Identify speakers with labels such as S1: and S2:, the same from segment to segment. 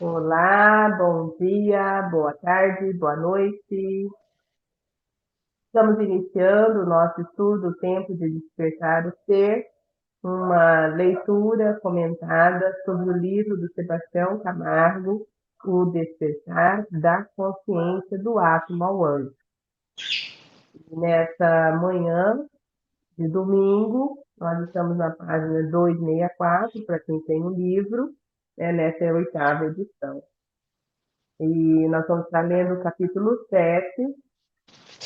S1: Olá, bom dia, boa tarde, boa noite. Estamos iniciando o nosso estudo, o Tempo de Despertar o Ser, uma leitura comentada sobre o livro do Sebastião Camargo, O Despertar da Consciência do Átomo ao Anjo. Nessa manhã de domingo, nós estamos na página 264, para quem tem o livro, nessa é a 8ª edição. E nós vamos estar lendo o capítulo 7,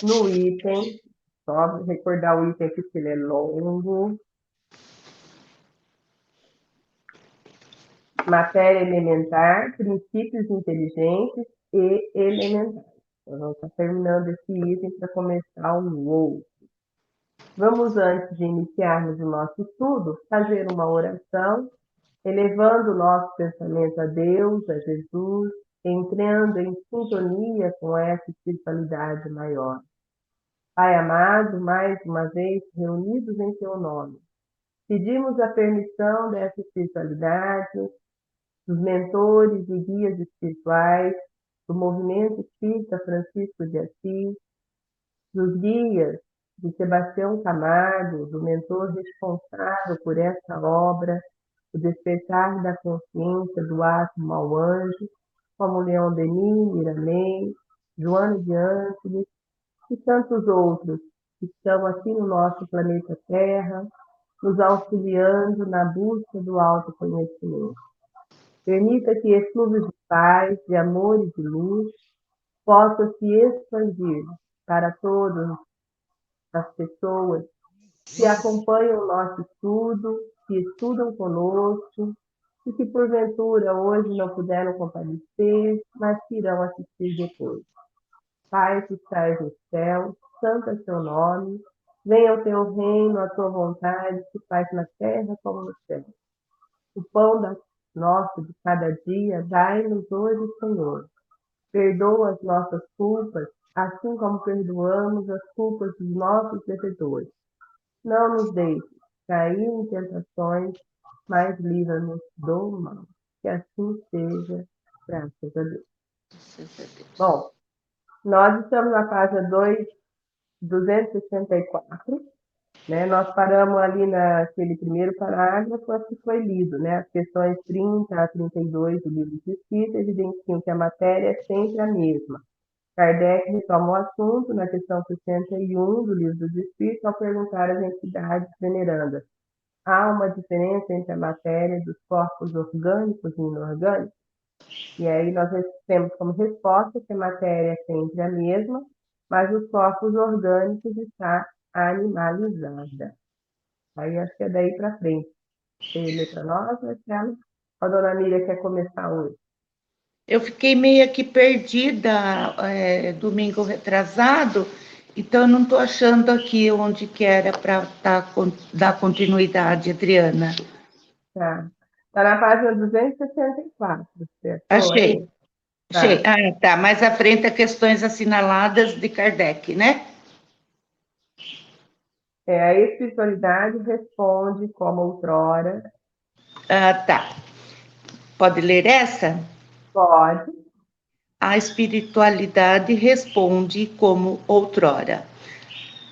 S1: no item, só recordar o item aqui, porque ele é longo. Matéria elementar, princípios inteligentes e elementares. Nós vamos estar terminando esse item para começar o outro. Vamos, antes de iniciarmos o nosso estudo, fazer uma oração, elevando o nosso pensamento a Deus, a Jesus, entrando em sintonia com essa espiritualidade maior. Pai amado, mais uma vez reunidos em Teu nome, pedimos a permissão dessa espiritualidade, dos mentores e guias espirituais, do movimento espírita Francisco de Assis, dos guias de Sebastião Camargo, do mentor responsável por essa obra, o despertar da consciência do átomo ao anjo, como Leon Denis, Miramei, Joana de Ângeles e tantos outros que estão aqui no nosso planeta Terra, nos auxiliando na busca do autoconhecimento. Permita que eflúvios de paz, de amor e de luz possam se expandir para todas as pessoas que acompanham o nosso estudo, que estudam conosco e que, porventura, hoje não puderam comparecer, mas que irão assistir depois. Pai que estás no céu, santo é teu nome, venha o teu reino, a tua vontade, se faz na terra como no céu. O pão nosso de cada dia, dai-nos hoje, Senhor. Perdoa as nossas culpas, assim como perdoamos as culpas dos nossos devedores. Não nos deixes cair em tentações, mas livra-nos do mal. Que assim seja, graças a Deus. Bom, nós estamos na página 264, né? Nós paramos ali naquele primeiro parágrafo que foi lido, né? As questões 30 a 32 do livro de Espírito evidenciam que a matéria é sempre a mesma. Kardec retoma o assunto na questão 61 do livro dos Espíritos ao perguntar às entidades venerandas: há uma diferença entre a matéria dos corpos orgânicos e inorgânicos? E aí nós temos como resposta que a matéria é sempre a mesma, mas os corpos orgânicos está animalizada. Aí acho que é daí para frente. Você lê para nós, Marcelo? A dona Miriam quer começar hoje.
S2: Eu fiquei meio que perdida domingo retrasado, então eu não estou achando aqui onde que era para dar continuidade, Adriana.
S1: Tá. Está na página 264.
S2: Achei. Achei.
S1: Tá.
S2: Ah, tá. Mais à frente, questões assinaladas de Kardec, né?
S1: A espiritualidade responde como outrora.
S2: Ah, tá. Pode ler essa?
S1: Pode.
S2: A espiritualidade responde como outrora.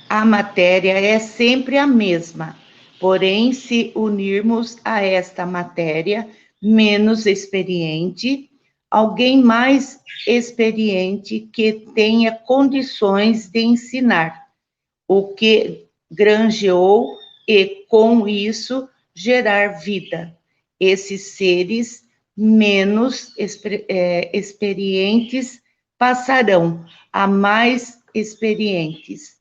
S2: A matéria é sempre a mesma, porém, se unirmos a esta matéria menos experiente, alguém mais experiente que tenha condições de ensinar o que granjeou e, com isso, gerar vida. Esses seres menos experientes passarão a mais experientes.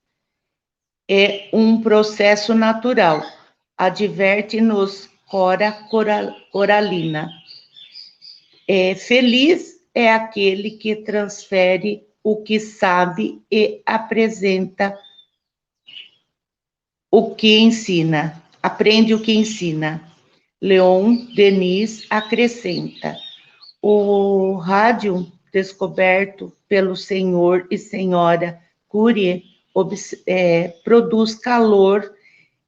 S2: É um processo natural, adverte-nos Cora Coralina. Feliz é aquele que transfere o que sabe e apresenta o que ensina, aprende o que ensina. Leon Denis acrescenta: o rádio descoberto pelo senhor e senhora Curie produz calor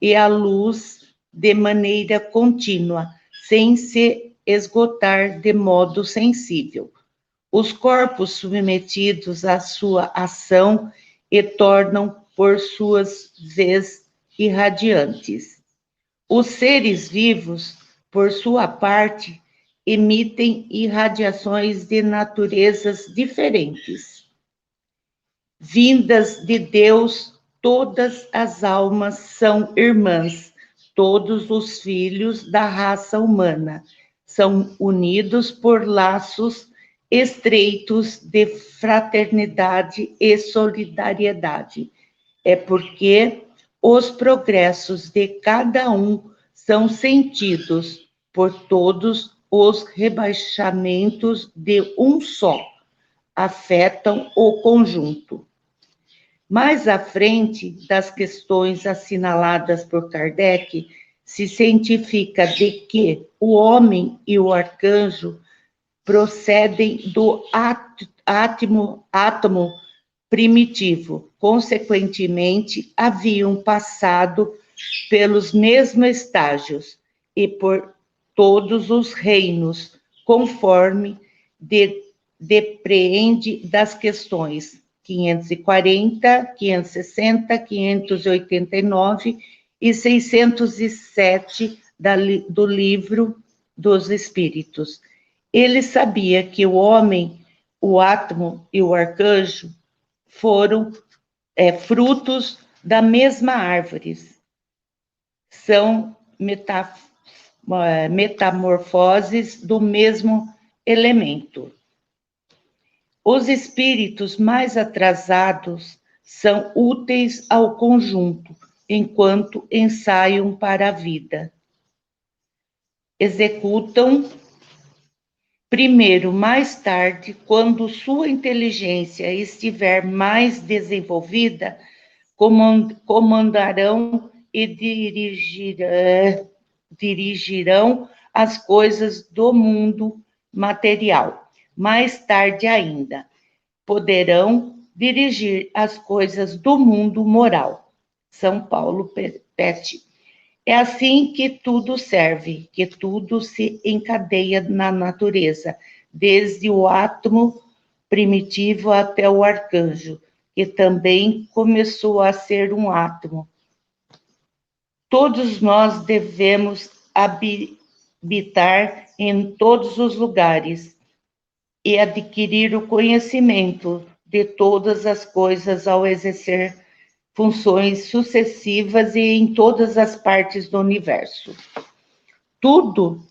S2: e a luz de maneira contínua, sem se esgotar de modo sensível. Os corpos submetidos à sua ação e tornam, por suas vezes, irradiantes. Os seres vivos, por sua parte, emitem irradiações de naturezas diferentes. Vindas de Deus, todas as almas são irmãs, todos os filhos da raça humana são unidos por laços estreitos de fraternidade e solidariedade. É porque os progressos de cada um são sentidos por todos, os rebaixamentos de um só afetam o conjunto. Mais à frente das questões assinaladas por Kardec, se cientifica de que o homem e o arcanjo procedem do átomo primitivo, consequentemente, haviam passado pelos mesmos estágios e por todos os reinos, conforme depreende das questões 540, 560, 589 e 607 do Livro dos Espíritos. Ele sabia que o homem, o átomo e o arcanjo foram frutos da mesma árvore, são metamorfoses do mesmo elemento. Os espíritos mais atrasados são úteis ao conjunto, enquanto ensaiam para a vida. Executam primeiro, mais tarde, quando sua inteligência estiver mais desenvolvida, comandarão e dirigirão as coisas do mundo material. Mais tarde ainda, poderão dirigir as coisas do mundo moral. São Paulo Pet. É assim que tudo serve, que tudo se encadeia na natureza, desde o átomo primitivo até o arcanjo, que também começou a ser um átomo. Todos nós devemos habitar em todos os lugares e adquirir o conhecimento de todas as coisas ao exercer funções sucessivas e em todas as partes do universo. Tudo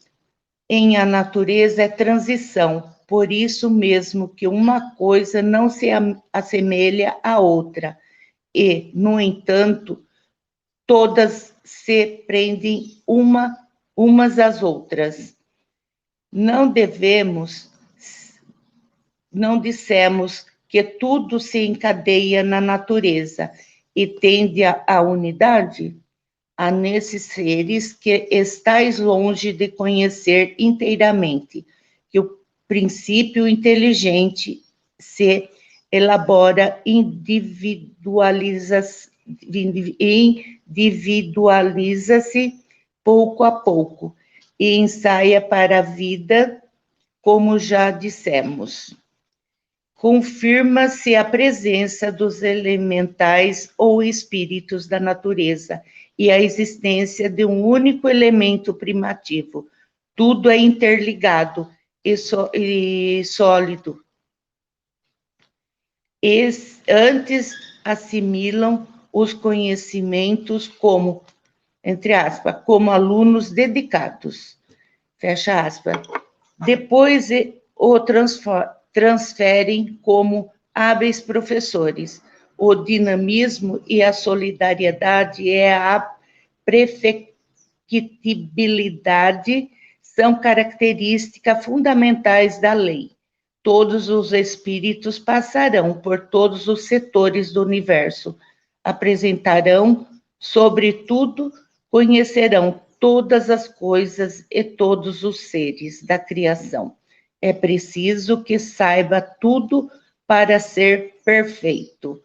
S2: em a natureza é transição, por isso mesmo que uma coisa não se assemelha à outra, e, no entanto, todas se prendem umas às outras. Não dissemos que tudo se encadeia na natureza e tende à unidade? Há nesses seres que estais longe de conhecer inteiramente, que o princípio inteligente se elabora, individualiza-se pouco a pouco e ensaia para a vida, como já dissemos. Confirma-se a presença dos elementais ou espíritos da natureza e a existência de um único elemento primitivo. Tudo é interligado e sólido. Antes assimilam os conhecimentos como, entre aspas, como alunos dedicados, fecha aspas. Depois o transferem como hábeis professores. O dinamismo e a solidariedade e a perfectibilidade são características fundamentais da lei. Todos os espíritos passarão por todos os setores do universo, apresentarão, sobretudo, conhecerão todas as coisas e todos os seres da criação. É preciso que saiba tudo para ser perfeito.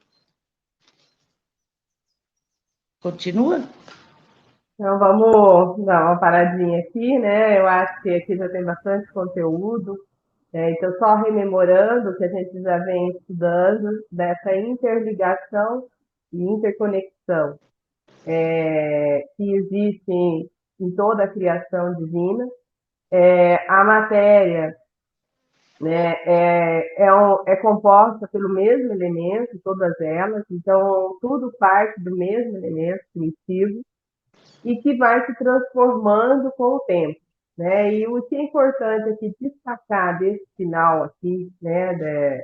S2: Continua?
S1: Então, vamos dar uma paradinha aqui, né? Eu acho que aqui já tem bastante conteúdo. Então, só rememorando o que a gente já vem estudando dessa interligação e interconexão que existe em toda a criação divina. A matéria, né, é composta pelo mesmo elemento, todas elas, então tudo parte do mesmo elemento primitivo e que vai se transformando com o tempo. Né? E o que é importante aqui destacar desse final aqui, né,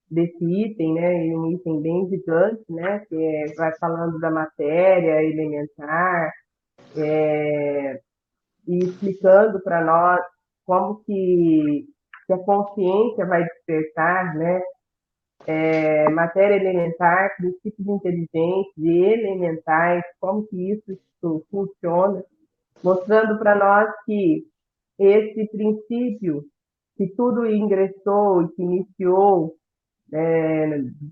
S1: desse item, né, e um item bem gigante, né, que vai falando da matéria elementar, e explicando para nós como que a consciência vai despertar, né, matéria elementar, princípios inteligentes e elementais, como que isso funciona, mostrando para nós que esse princípio que tudo ingressou e que iniciou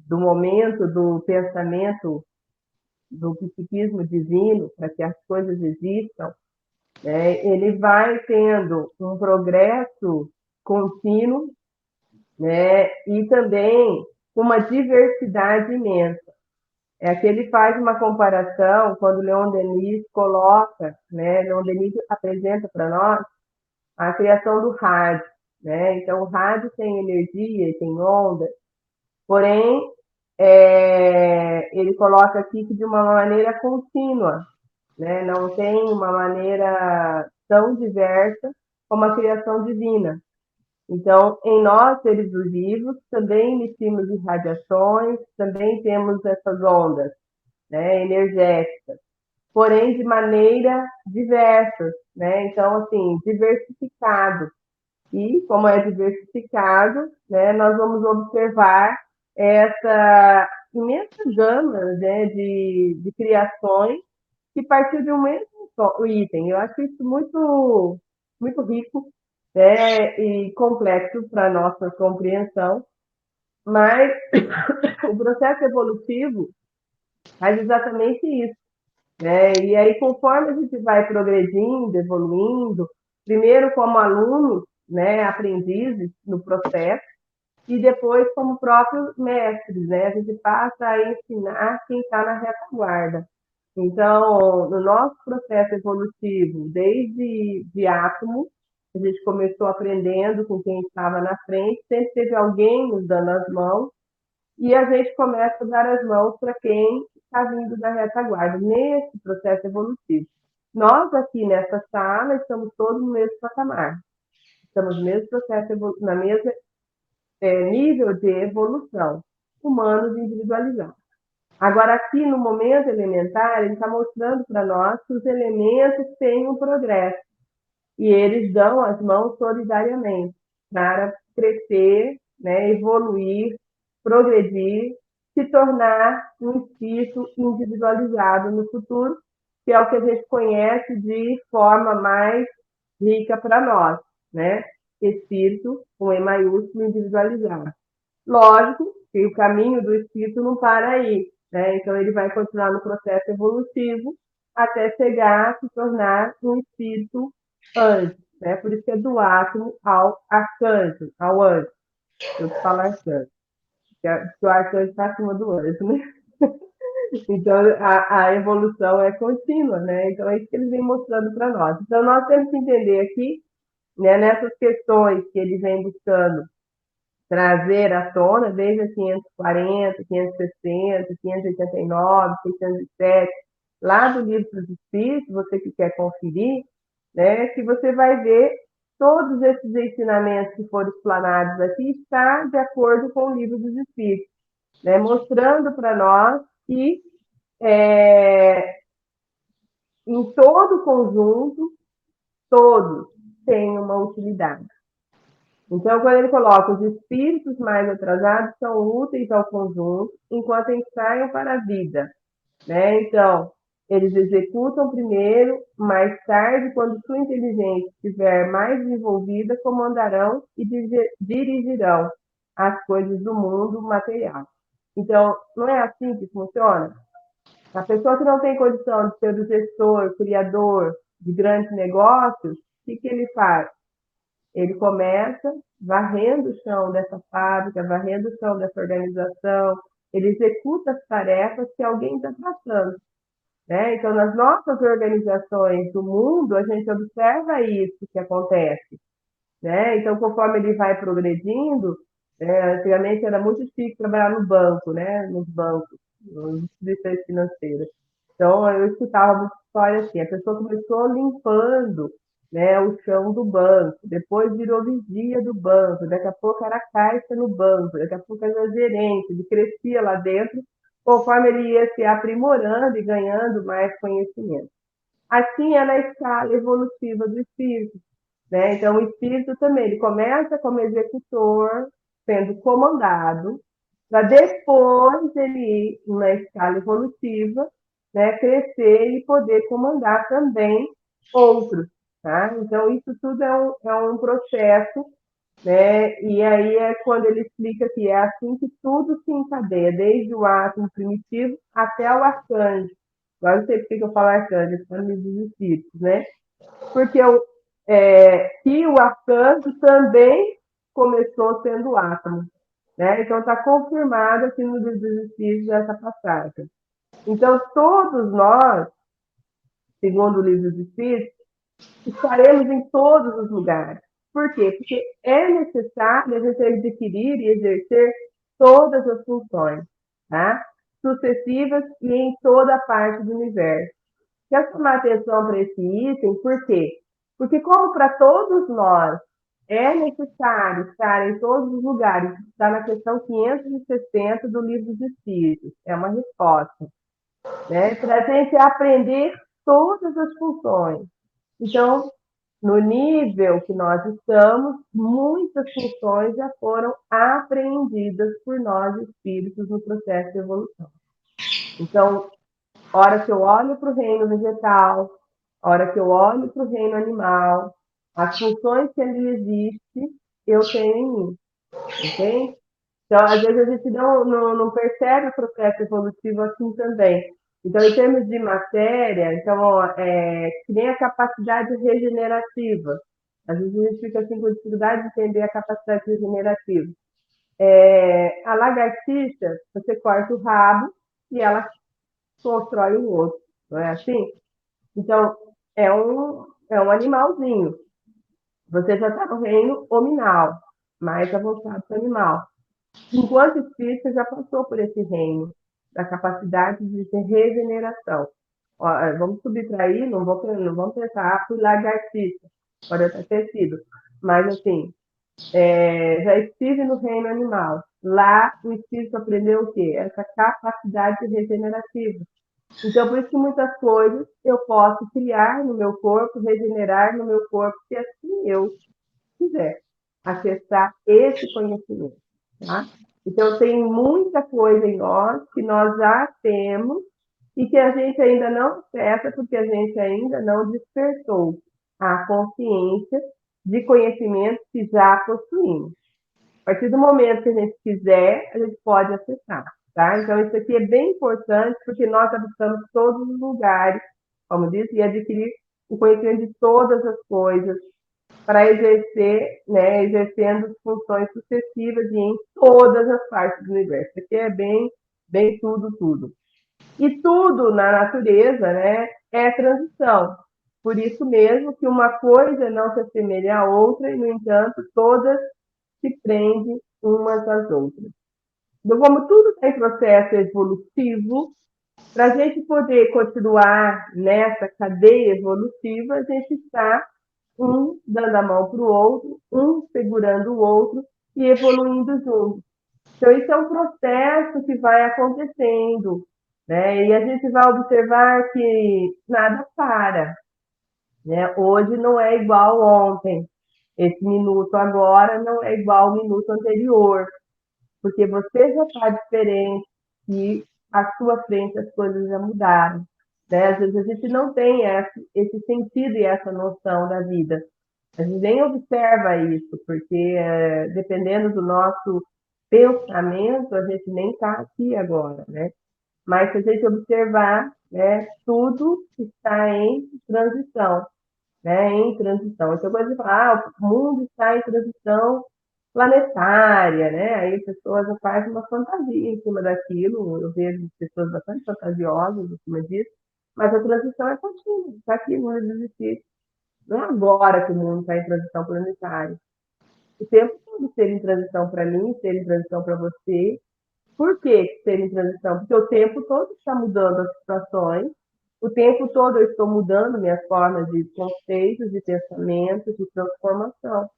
S1: do momento do pensamento do psiquismo divino para que as coisas existam, né, ele vai tendo um progresso contínuo, né, e também uma diversidade imensa. É que ele faz uma comparação quando Leon Denis coloca, né, Leon Denis apresenta para nós a criação do rádio, né? Então o rádio tem energia, tem onda, porém ele coloca aqui que de uma maneira contínua, né? Não tem uma maneira tão diversa como a criação divina. Então, em nós, seres vivos, também emitimos irradiações, também temos essas ondas, né, energéticas, porém de maneira diversas, né? Então, assim, diversificado. E, como é diversificado, né, nós vamos observar essa imensa gama, né, de criações que partiu de um mesmo item. Eu acho isso muito rico, né, e complexo para a nossa compreensão, mas o processo evolutivo faz exatamente isso. Né? E aí, conforme a gente vai progredindo, evoluindo, primeiro como alunos, né, aprendizes no processo, e depois como próprios mestres, né? A gente passa a ensinar quem está na retaguarda. Então, no nosso processo evolutivo, desde de átomo, a gente começou aprendendo com quem estava na frente, sempre teve alguém nos dando as mãos, e a gente começa a dar as mãos para quem está vindo da retaguarda, nesse processo evolutivo. Nós aqui nessa sala estamos todos no mesmo patamar, estamos no mesmo processo, na mesma nível de evolução, humanos individualizados. Agora, aqui no momento elementar, ele está mostrando para nós que os elementos têm um progresso e eles dão as mãos solidariamente para crescer, né, evoluir, progredir, se tornar um espírito individualizado no futuro, que é o que a gente conhece de forma mais rica para nós, né? Espírito, com E maiúsculo, individualizado. Lógico que o caminho do espírito não para aí, né? Então ele vai continuar no processo evolutivo até chegar a se tornar um espírito anjo, né? Por isso que é do átomo ao arcanjo, ao anjo. Eu falo arcanjo, que o arcanjo está acima do anjo, né? Então a evolução é contínua, né? Então é isso que eles vêm mostrando para nós. Então nós temos que entender aqui, né, nessas questões que eles vêm buscando trazer à tona, desde a 540, 560, 589, 607, lá do Livro dos Espíritos, você que quer conferir, né, que você vai ver todos esses ensinamentos que foram explanados aqui está de acordo com o Livro dos Espíritos, né, mostrando para nós que em todo o conjunto, todos têm uma utilidade. Então, quando ele coloca os espíritos mais atrasados são úteis ao conjunto enquanto ensaiam para a vida, né? Então, eles executam primeiro, mais tarde, quando sua inteligência estiver mais desenvolvida, comandarão e dirigirão as coisas do mundo material. Então, não é assim que funciona? A pessoa que não tem condição de ser o gestor, criador de grandes negócios, o que ele faz? Ele começa varrendo o chão dessa fábrica, varrendo o chão dessa organização, ele executa as tarefas que alguém está passando. Né? Então, nas nossas organizações do mundo, a gente observa isso que acontece. Né? Então, conforme ele vai progredindo, antigamente era muito difícil trabalhar no banco, né? Nos bancos, nas instituições financeiras. Então, eu escutava muita história assim, a pessoa começou limpando, né, o chão do banco, depois virou vigia do banco, daqui a pouco era caixa no banco, daqui a pouco era gerente, ele crescia lá dentro, conforme ele ia se aprimorando e ganhando mais conhecimento. Assim é na escala evolutiva do espírito. Né? Então, o espírito também, ele começa como executor, sendo comandado, para depois ele ir na escala evolutiva, né, crescer e poder comandar também outros. Tá? Então, isso tudo é um processo, né? E aí é quando ele explica que é assim que tudo se encadeia, desde o átomo primitivo até o arcanjo. Agora não sei por que eu falo arcanjo, para me dos espíritos, né? Porque que o arcanjo também começou sendo átomo. Né? Então, está confirmado aqui no livro dos Espíritos essa passagem. Então, todos nós, segundo o livro dos Espíritos, estaremos em todos os lugares. Por quê? Porque é necessário a gente adquirir e exercer todas as funções, tá? Sucessivas e em toda a parte do universo. Quero chamar atenção para esse item, por quê? Porque, como para todos nós é necessário estar em todos os lugares, está na questão 560 do Livro dos Espíritos, é uma resposta, né? Para a gente aprender todas as funções. Então, no nível que nós estamos, muitas funções já foram apreendidas por nós espíritos no processo de evolução. Então, hora que eu olho para o reino vegetal, hora que eu olho para o reino animal, as funções que ali existem, eu tenho em mim, entende? Então, às vezes a gente não percebe o processo evolutivo assim também. Então, em termos de matéria, então, que nem a capacidade regenerativa. Às vezes a gente fica assim com dificuldade de entender a capacidade regenerativa. A lagartixa, você corta o rabo e ela constrói um outro, não é assim? Então, é um animalzinho. Você já está no reino hominal, mais avançado que o animal. Enquanto espírito, você já passou por esse reino, da capacidade de ter regeneração. Ó, vamos subtrair, não vamos pensar, fui lagartixa, pode até ter sido. Mas, assim, já estive no reino animal. Lá, o espírito aprendeu o quê? Essa capacidade regenerativa. Então, por isso que muitas coisas eu posso criar no meu corpo, regenerar no meu corpo, se assim eu quiser acessar esse conhecimento. Tá? Então, tem muita coisa em nós que nós já temos e que a gente ainda não acessa porque a gente ainda não despertou a consciência de conhecimentos que já possuímos. A partir do momento que a gente quiser, a gente pode acessar. Tá? Então, isso aqui é bem importante porque nós habitamos todos os lugares, como disse, e adquirir o conhecimento de todas as coisas para exercer, né, exercendo funções sucessivas e em todas as partes do universo. Isso aqui é bem tudo, tudo. E tudo na natureza, né, é transição. Por isso mesmo que uma coisa não se assemelha à outra e, no entanto, todas se prendem umas às outras. Então, como tudo tem processo evolutivo, para a gente poder continuar nessa cadeia evolutiva, a gente está um dando a mão para o outro, um segurando o outro e evoluindo juntos. Então, isso é um processo que vai acontecendo, né? E a gente vai observar que nada para, né? Hoje não é igual ontem. Esse minuto agora não é igual ao minuto anterior, porque você já está diferente e à sua frente as coisas já mudaram. Né? Às vezes a gente não tem esse sentido e essa noção da vida. A gente nem observa isso, porque dependendo do nosso pensamento, a gente nem está aqui agora, né? Mas se a gente observar, né, tudo está em transição, né, em transição. Então, quando você fala, o mundo está em transição planetária, né, aí as pessoas fazem uma fantasia em cima daquilo, eu vejo pessoas bastante fantasiosas em cima disso, mas a transição é contínua, está aqui no mundo dos espíritos. Não é agora que o mundo está em transição planetária. O tempo todo ser em transição para mim, ser em transição para você. Por que ser em transição? Porque o tempo todo está mudando as situações, o tempo todo eu estou mudando minhas formas de conceitos, de pensamentos, de transformação.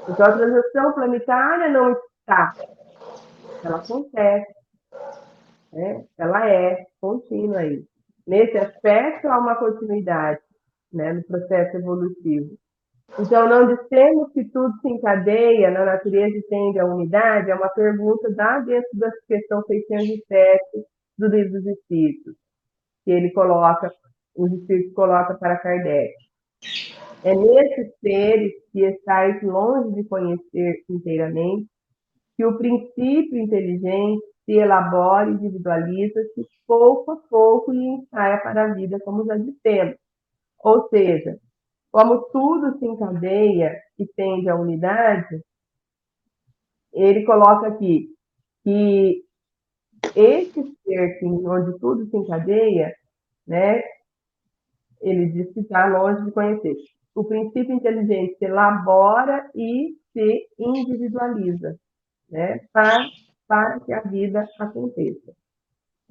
S1: Então, a transição planetária não está, ela acontece, né? Ela é contínua aí. Nesse aspecto, há uma continuidade, né, no processo evolutivo. Então, não dissemos que tudo se encadeia na natureza e tende à unidade, é uma pergunta da dentro da questão 607 do Livro dos Espíritos, que ele coloca, os Espíritos colocam para Kardec. É nesses seres que estáis longe de conhecer inteiramente que o princípio inteligente se elabora e individualiza-se pouco a pouco e ensaia para a vida, como já dissemos. Ou seja, como tudo se encadeia e tende à unidade, ele coloca aqui que esse ser onde tudo se encadeia, né, ele diz que está longe de conhecer. O princípio inteligente se elabora e se individualiza, né, para que a vida aconteça.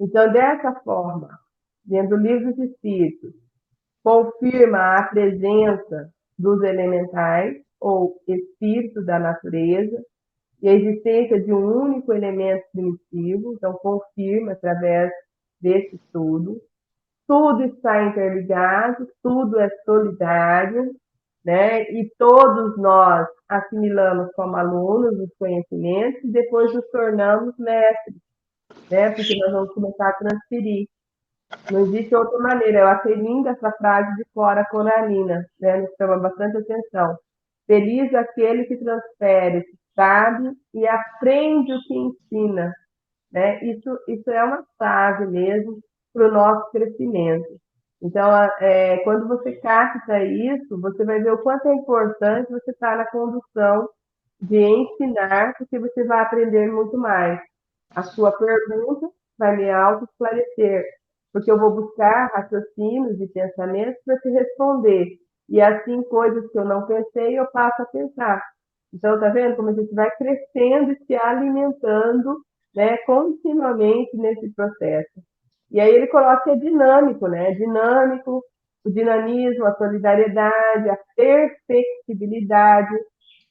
S1: Então, dessa forma, dentro do Livro dos Espíritos, confirma a presença dos elementais ou espíritos da natureza e a existência de um único elemento primitivo, então confirma através desse estudo. Tudo está interligado, tudo é solidário, né? E todos nós assimilamos como alunos os conhecimentos e depois nos tornamos mestres, né? Porque nós vamos começar a transferir. Não existe outra maneira. Eu achei linda essa frase de Cora Coralina, né? Nos chama bastante atenção. Feliz aquele que transfere, que sabe e aprende o que ensina, né? Isso é uma chave mesmo para o nosso crescimento. Então, quando você capta isso, você vai ver o quanto é importante você estar na condução de ensinar, porque você vai aprender muito mais. A sua pergunta vai me auto-esclarecer, porque eu vou buscar raciocínios e pensamentos para te responder. E assim, coisas que eu não pensei, eu passo a pensar. Então, tá vendo como a gente vai crescendo e se alimentando, né, continuamente nesse processo. E aí ele coloca que é dinâmico, né? Dinâmico, o dinamismo, a solidariedade, a perfectibilidade,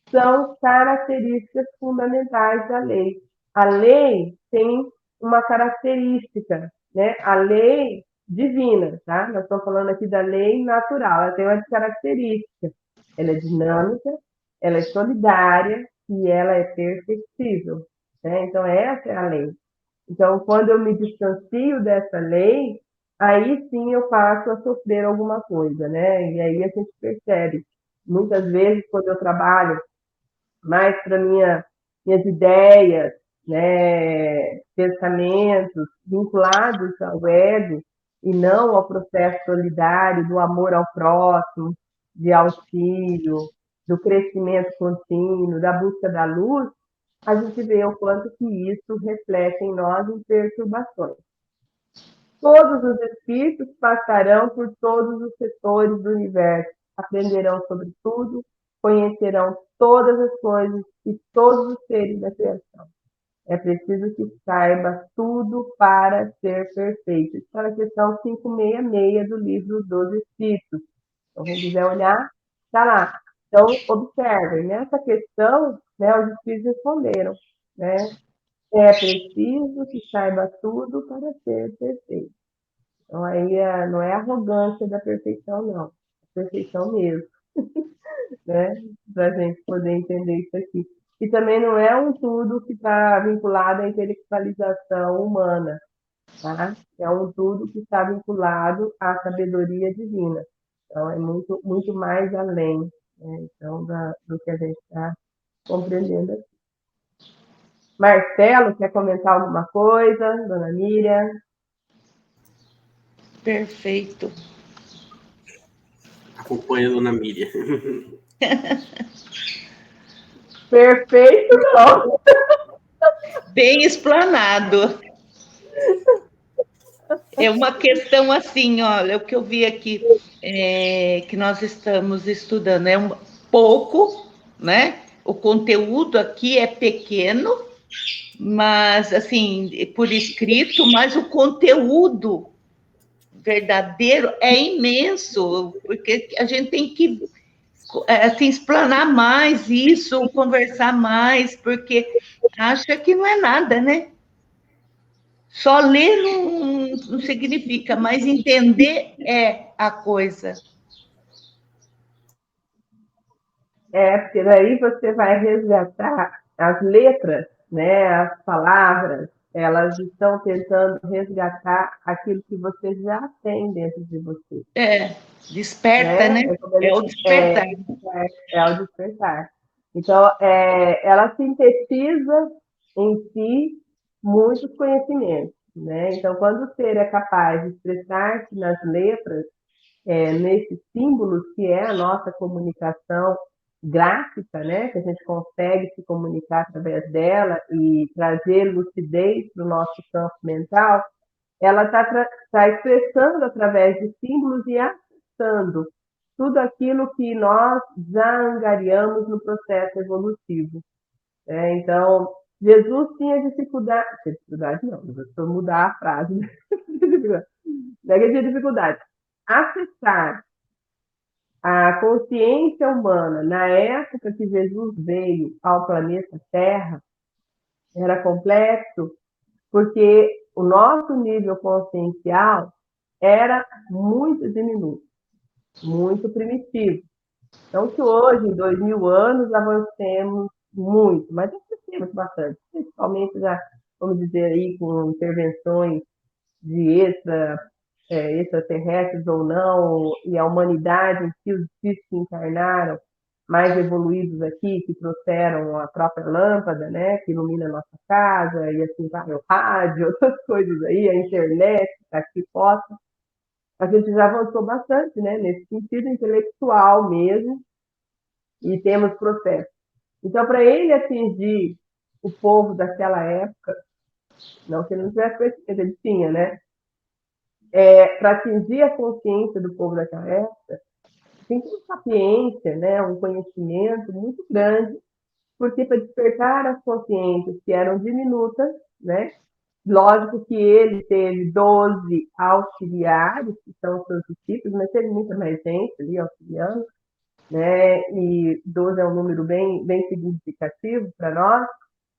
S1: são características fundamentais da lei. A lei tem uma característica, né? A lei divina, tá? Nós estamos falando aqui da lei natural, ela tem uma característica. Ela é dinâmica, ela é solidária e ela é perfectível, né? Então, essa é a lei. Então, quando eu me distancio dessa lei, aí sim eu passo a sofrer alguma coisa, né? E aí a gente percebe. Muitas vezes, quando eu trabalho mais para minhas ideias, né, pensamentos vinculados ao ego e não ao processo solidário do amor ao próximo, de auxílio, do crescimento contínuo, da busca da luz, a gente vê o quanto que isso reflete em nós em perturbações. Todos os espíritos passarão por todos os setores do universo, aprenderão sobre tudo, conhecerão todas as coisas e todos os seres da criação. É preciso que saiba tudo para ser perfeito. Isso está na questão 566 do livro dos Espíritos. Então, quem quiser olhar, está lá. Então, observem, nessa questão, né, os Espíritos responderam, né? É preciso que saiba tudo para ser perfeito. Então, aí não é arrogância da perfeição, não. É perfeição mesmo, né? Para a gente poder entender isso aqui. E também não é um tudo que está vinculado à intelectualização humana, tá? É um tudo que está vinculado à sabedoria divina. Então, é muito, muito mais além, né? Então, do que a gente está compreendendo aqui. Marcelo, quer comentar alguma coisa? Dona Miriam?
S2: Perfeito.
S3: Acompanha a dona Miriam.
S1: Perfeito, não.
S2: Bem explanado. É uma questão assim, olha, o que eu vi aqui, que nós estamos estudando é pouco, né? O conteúdo aqui é pequeno, mas assim, por escrito, mas o conteúdo verdadeiro é imenso, porque a gente tem que assim, explanar mais isso, conversar mais, porque acha que não é nada, né? Só ler não significa, mas entender é a coisa.
S1: Porque daí você vai resgatar as letras, né, as palavras, elas estão tentando resgatar aquilo que você já tem dentro de você.
S2: Desperta, né? É o despertar.
S1: É o despertar. Então, ela sintetiza em si muitos conhecimentos, né? Então, quando o ser é capaz de expressar-se nas letras, nesses símbolos que é a nossa comunicação gráfica, né? Que a gente consegue se comunicar através dela e trazer lucidez para o nosso campo mental, ela está expressando através de símbolos e acessando tudo aquilo que nós já angariamos no processo evolutivo. Então, Jesus tinha dificuldade não, vou mudar a frase. Não é que tinha dificuldade. Acessar a consciência humana na época que Jesus veio ao planeta Terra era complexo, porque o nosso nível consciencial era muito diminuto, muito primitivo. Então, que hoje, em 2000 anos, avancemos muito, mas avancemos bastante, principalmente já, vamos dizer aí, com intervenções de extraterrestres ou não, e a humanidade em si, os espíritos que encarnaram, mais evoluídos aqui, que trouxeram a própria lâmpada, né, que ilumina a nossa casa, e assim vai o rádio, outras coisas aí, a internet, que está aqui posta. A gente já avançou bastante, né, nesse sentido intelectual mesmo, e temos processo. Então, para ele atingir o povo daquela época, não que ele não tivesse conhecimento, ele tinha, né? Para atingir a consciência do povo daquela época, tem uma sapiência, né? Um conhecimento muito grande, porque para despertar as consciências que eram diminutas, né? Lógico que ele teve 12 auxiliares, que são os seus discípulos, mas teve muita mais gente ali auxiliando, né? E 12 é um número bem significativo para nós.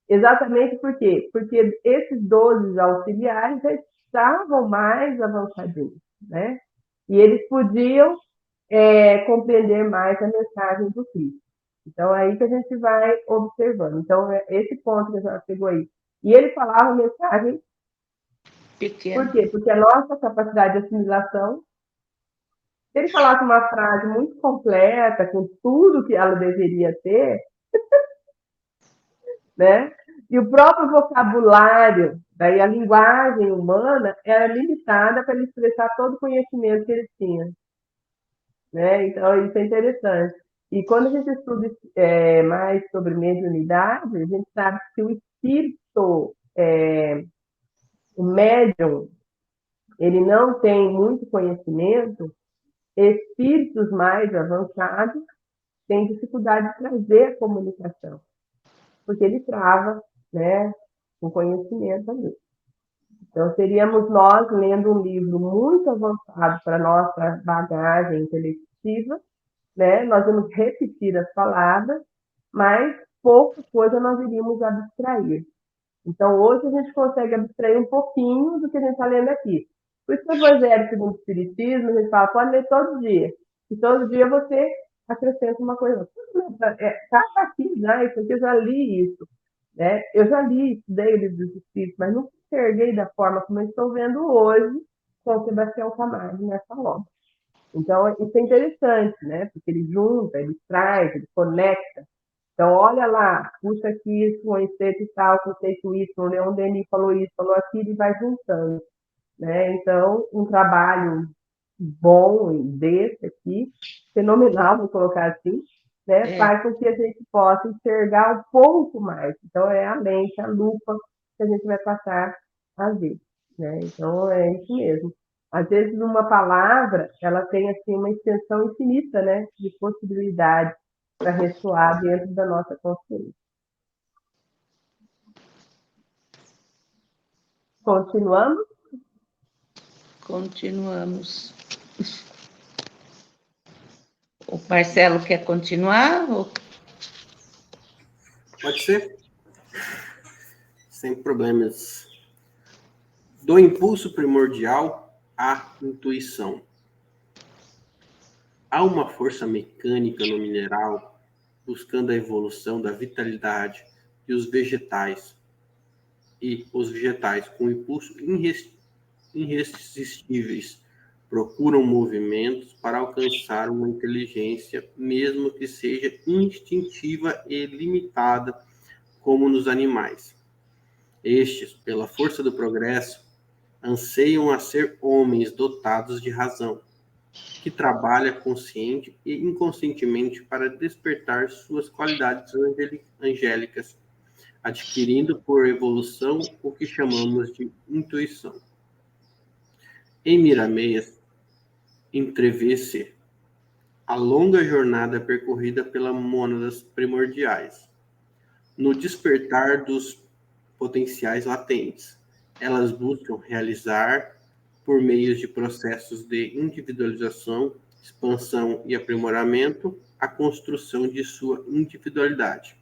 S1: Exatamente por quê? Porque esses 12 auxiliares já estavam mais avançadinhos, né? E eles podiam compreender mais a mensagem do Cristo. Então, é aí que a gente vai observando. Então, esse ponto que a senhora pegou aí. E ele falava mensagem
S2: Pequeno.
S1: Por quê? Porque a nossa capacidade de assimilação, se ele falasse uma frase muito completa, com tudo que ela deveria ter, né? E o próprio vocabulário, daí a linguagem humana, era limitada para ele expressar todo o conhecimento que ele tinha. Né? Então, isso é interessante. E quando a gente estuda mais sobre mediunidade, a gente sabe que o espírito, o médium, ele não tem muito conhecimento. Espíritos mais avançados têm dificuldade de trazer a comunicação, porque ele trava, né, o conhecimento ali. Então, seríamos nós lendo um livro muito avançado para a nossa bagagem intelectiva, né? Nós vamos repetir as palavras, mas pouca coisa nós iríamos abstrair. Então, hoje a gente consegue abstrair um pouquinho do que a gente está lendo aqui. Por isso que o Evangelho segundo o Espiritismo, a gente fala, pode ler todo dia. E todo dia você acrescenta uma coisa. Está aqui já, isso aqui eu já li isso. Né? Eu já li, estudei o livro dos Espíritos, mas não enxerguei da forma como eu estou vendo hoje com o Sebastião Camargo nessa obra. Então, isso é interessante, né? Porque ele junta, ele traz, ele conecta. Então, olha lá, puxa aqui isso, conceito e tal, conceito isso, o Leon Denis falou isso, falou aquilo, e vai juntando. né? Então, um trabalho bom desse aqui, fenomenal, vou colocar assim, né? Faz com que a gente possa enxergar um pouco mais. Então, é a lente, a lupa que a gente vai passar a ver, né? Então, é isso mesmo. Às vezes, uma palavra, ela tem, assim, uma extensão infinita, né? De possibilidades para ressoar dentro da nossa consciência. Continuamos?
S2: Continuamos. O Marcelo quer continuar?
S3: Pode ser? Sem problemas. Do impulso primordial à intuição. Há uma força mecânica no mineral buscando a evolução da vitalidade e os vegetais com impulso irresistíveis procuram movimentos para alcançar uma inteligência, mesmo que seja instintiva e limitada, como nos animais. Estes, pela força do progresso, anseiam a ser homens dotados de razão, que trabalha consciente e inconscientemente para despertar suas qualidades angélicas, adquirindo por evolução o que chamamos de intuição. Em Miramês, entrevê-se a longa jornada percorrida pelas mônadas primordiais. No despertar dos potenciais latentes, elas buscam realizar, por meio de processos de individualização, expansão e aprimoramento, a construção de sua individualidade.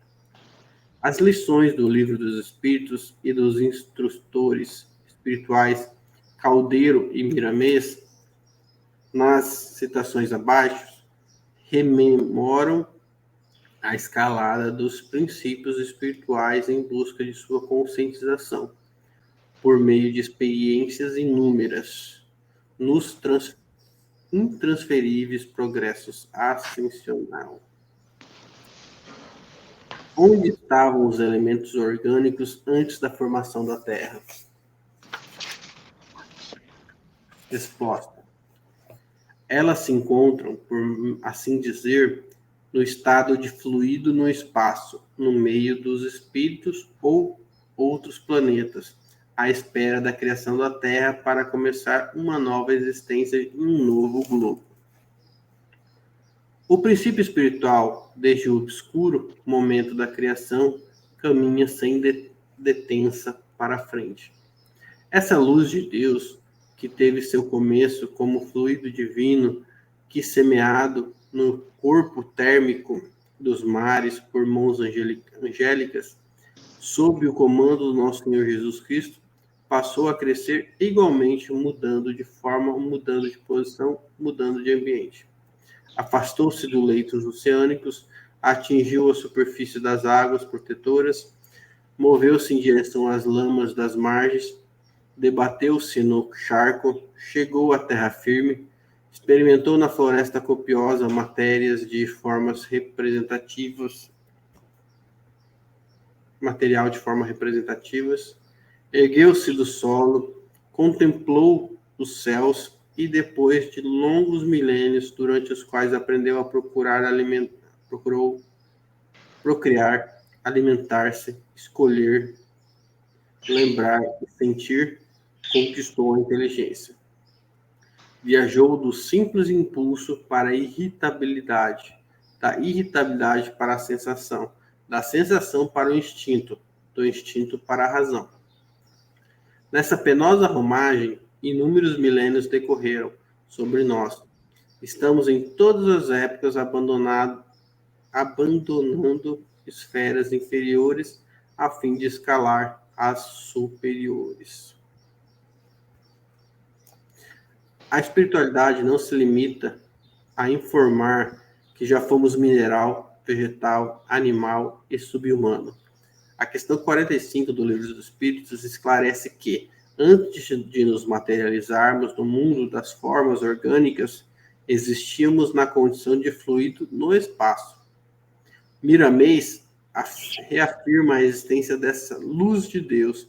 S3: As lições do Livro dos Espíritos e dos instrutores espirituais Caldeiro e Miramês, nas citações abaixo, rememoram a escalada dos princípios espirituais em busca de sua conscientização, por meio de experiências inúmeras, nos intransferíveis progressos ascensionais. Onde estavam os elementos orgânicos antes da formação da Terra? Resposta. Elas se encontram, por assim dizer, no estado de fluido no espaço, no meio dos espíritos ou outros planetas, à espera da criação da Terra para começar uma nova existência em um novo globo. O princípio espiritual, desde o obscuro momento da criação, caminha sem detença para a frente. Essa luz de Deus, que teve seu começo como fluido divino, que semeado no corpo térmico dos mares por mãos angélicas, sob o comando do nosso Senhor Jesus Cristo, passou a crescer igualmente, mudando de forma, mudando de posição, mudando de ambiente. Afastou-se dos leitos oceânicos, atingiu a superfície das águas protetoras, moveu-se em direção às lamas das margens, debateu-se no charco, chegou à terra firme, experimentou na floresta copiosa matérias de formas representativas, material de forma representativas, ergueu-se do solo, contemplou os céus e depois de longos milênios, durante os quais aprendeu a procurou procriar, alimentar-se, escolher, lembrar e sentir, conquistou a inteligência. Viajou do simples impulso para a irritabilidade, da irritabilidade para a sensação, da sensação para o instinto, do instinto para a razão. Nessa penosa romagem, inúmeros milênios decorreram sobre nós. Estamos em todas as épocas abandonando esferas inferiores a fim de escalar as superiores. A espiritualidade não se limita a informar que já fomos mineral, vegetal, animal e subhumano. A questão 45 do Livro dos Espíritos esclarece que, antes de nos materializarmos no mundo das formas orgânicas, existíamos na condição de fluido no espaço. Miramês reafirma a existência dessa luz de Deus,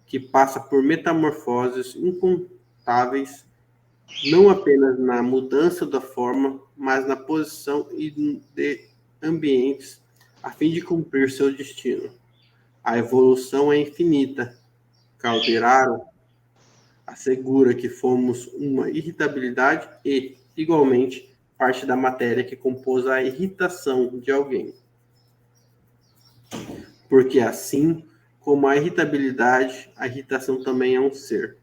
S3: que passa por metamorfoses notáveis, não apenas na mudança da forma, mas na posição e de ambientes, a fim de cumprir seu destino. A evolução é infinita. Calderaro assegura que fomos uma irritabilidade e, igualmente, parte da matéria que compôs a irritação de alguém. Porque assim como a irritabilidade, a irritação também é um ser.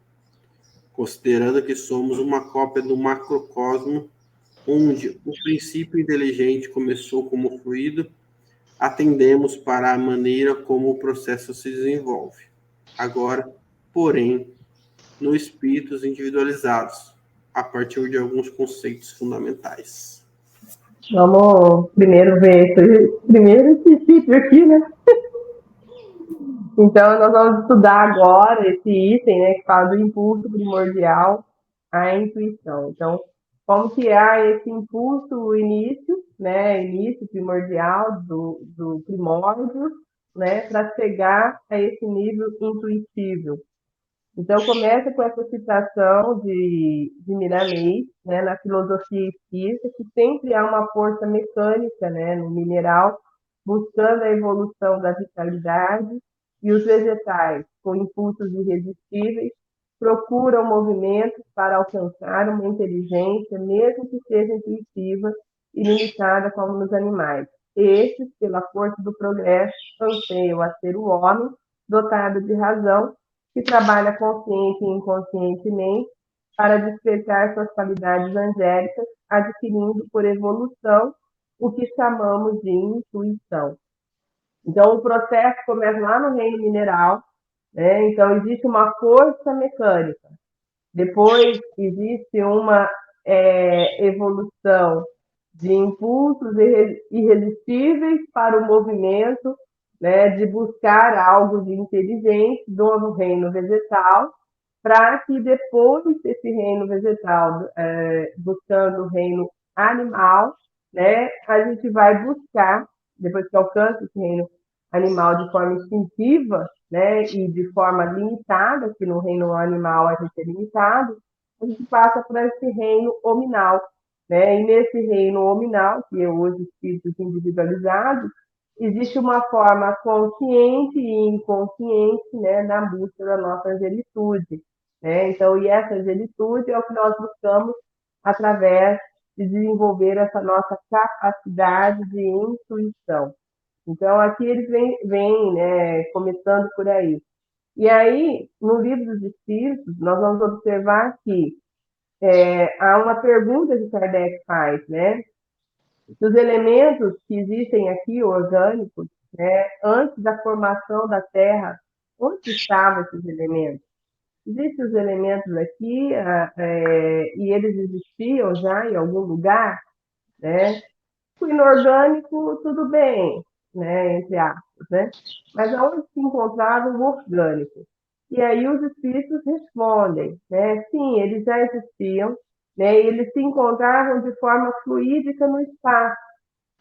S3: Considerando que somos uma cópia do macrocosmo, onde o princípio inteligente começou como fluido, atendemos para a maneira como o processo se desenvolve. Agora, porém, nos espíritos individualizados, a partir de alguns conceitos fundamentais.
S1: Vamos primeiro ver esse primeiro princípio aqui, né? Então, nós vamos estudar agora esse item, né, que fala do impulso primordial à intuição. Então, como que há esse impulso, o início, né, início primordial do primórdio, né, para chegar a esse nível intuitivo. Então, começa com essa citação de Miramês, né, na filosofia espírita, que sempre há uma força mecânica, né, no mineral, buscando a evolução da vitalidade, e os vegetais, com impulsos irresistíveis, procuram movimentos para alcançar uma inteligência, mesmo que seja intuitiva e limitada como nos animais. Estes, pela força do progresso, anseiam a ser o homem, dotado de razão, que trabalha consciente e inconscientemente para despertar suas qualidades angélicas, adquirindo por evolução o que chamamos de intuição. Então, o processo começa lá no reino mineral, né? Então, existe uma força mecânica. Depois, existe uma evolução de impulsos irresistíveis para o movimento, né, de buscar algo de inteligente do reino vegetal, para que depois desse reino vegetal, buscando o reino animal, né, a gente vai buscar, depois que alcança esse reino animal de forma instintiva, né, e de forma limitada, que no reino animal a gente é limitado, a gente passa para esse reino hominal, né, e nesse reino hominal, que é os espíritos individualizados, existe uma forma consciente e inconsciente, né, na busca da nossa angelitude, né? Então, e essa angelitude é o que nós buscamos através de desenvolver essa nossa capacidade de intuição. Então, aqui eles vêm, né, começando por aí. E aí, no Livro dos Espíritos, nós vamos observar que há uma pergunta que Kardec faz, né? Os elementos que existem aqui, orgânicos, né, antes da formação da Terra, onde estavam esses elementos? Existem os elementos aqui, e eles existiam já em algum lugar, né? O inorgânico, tudo bem, né, entre aspas, né? Mas aonde se encontrava o orgânico? E aí os espíritos respondem, né? Sim, eles já existiam, né? E eles se encontravam de forma fluídica no espaço,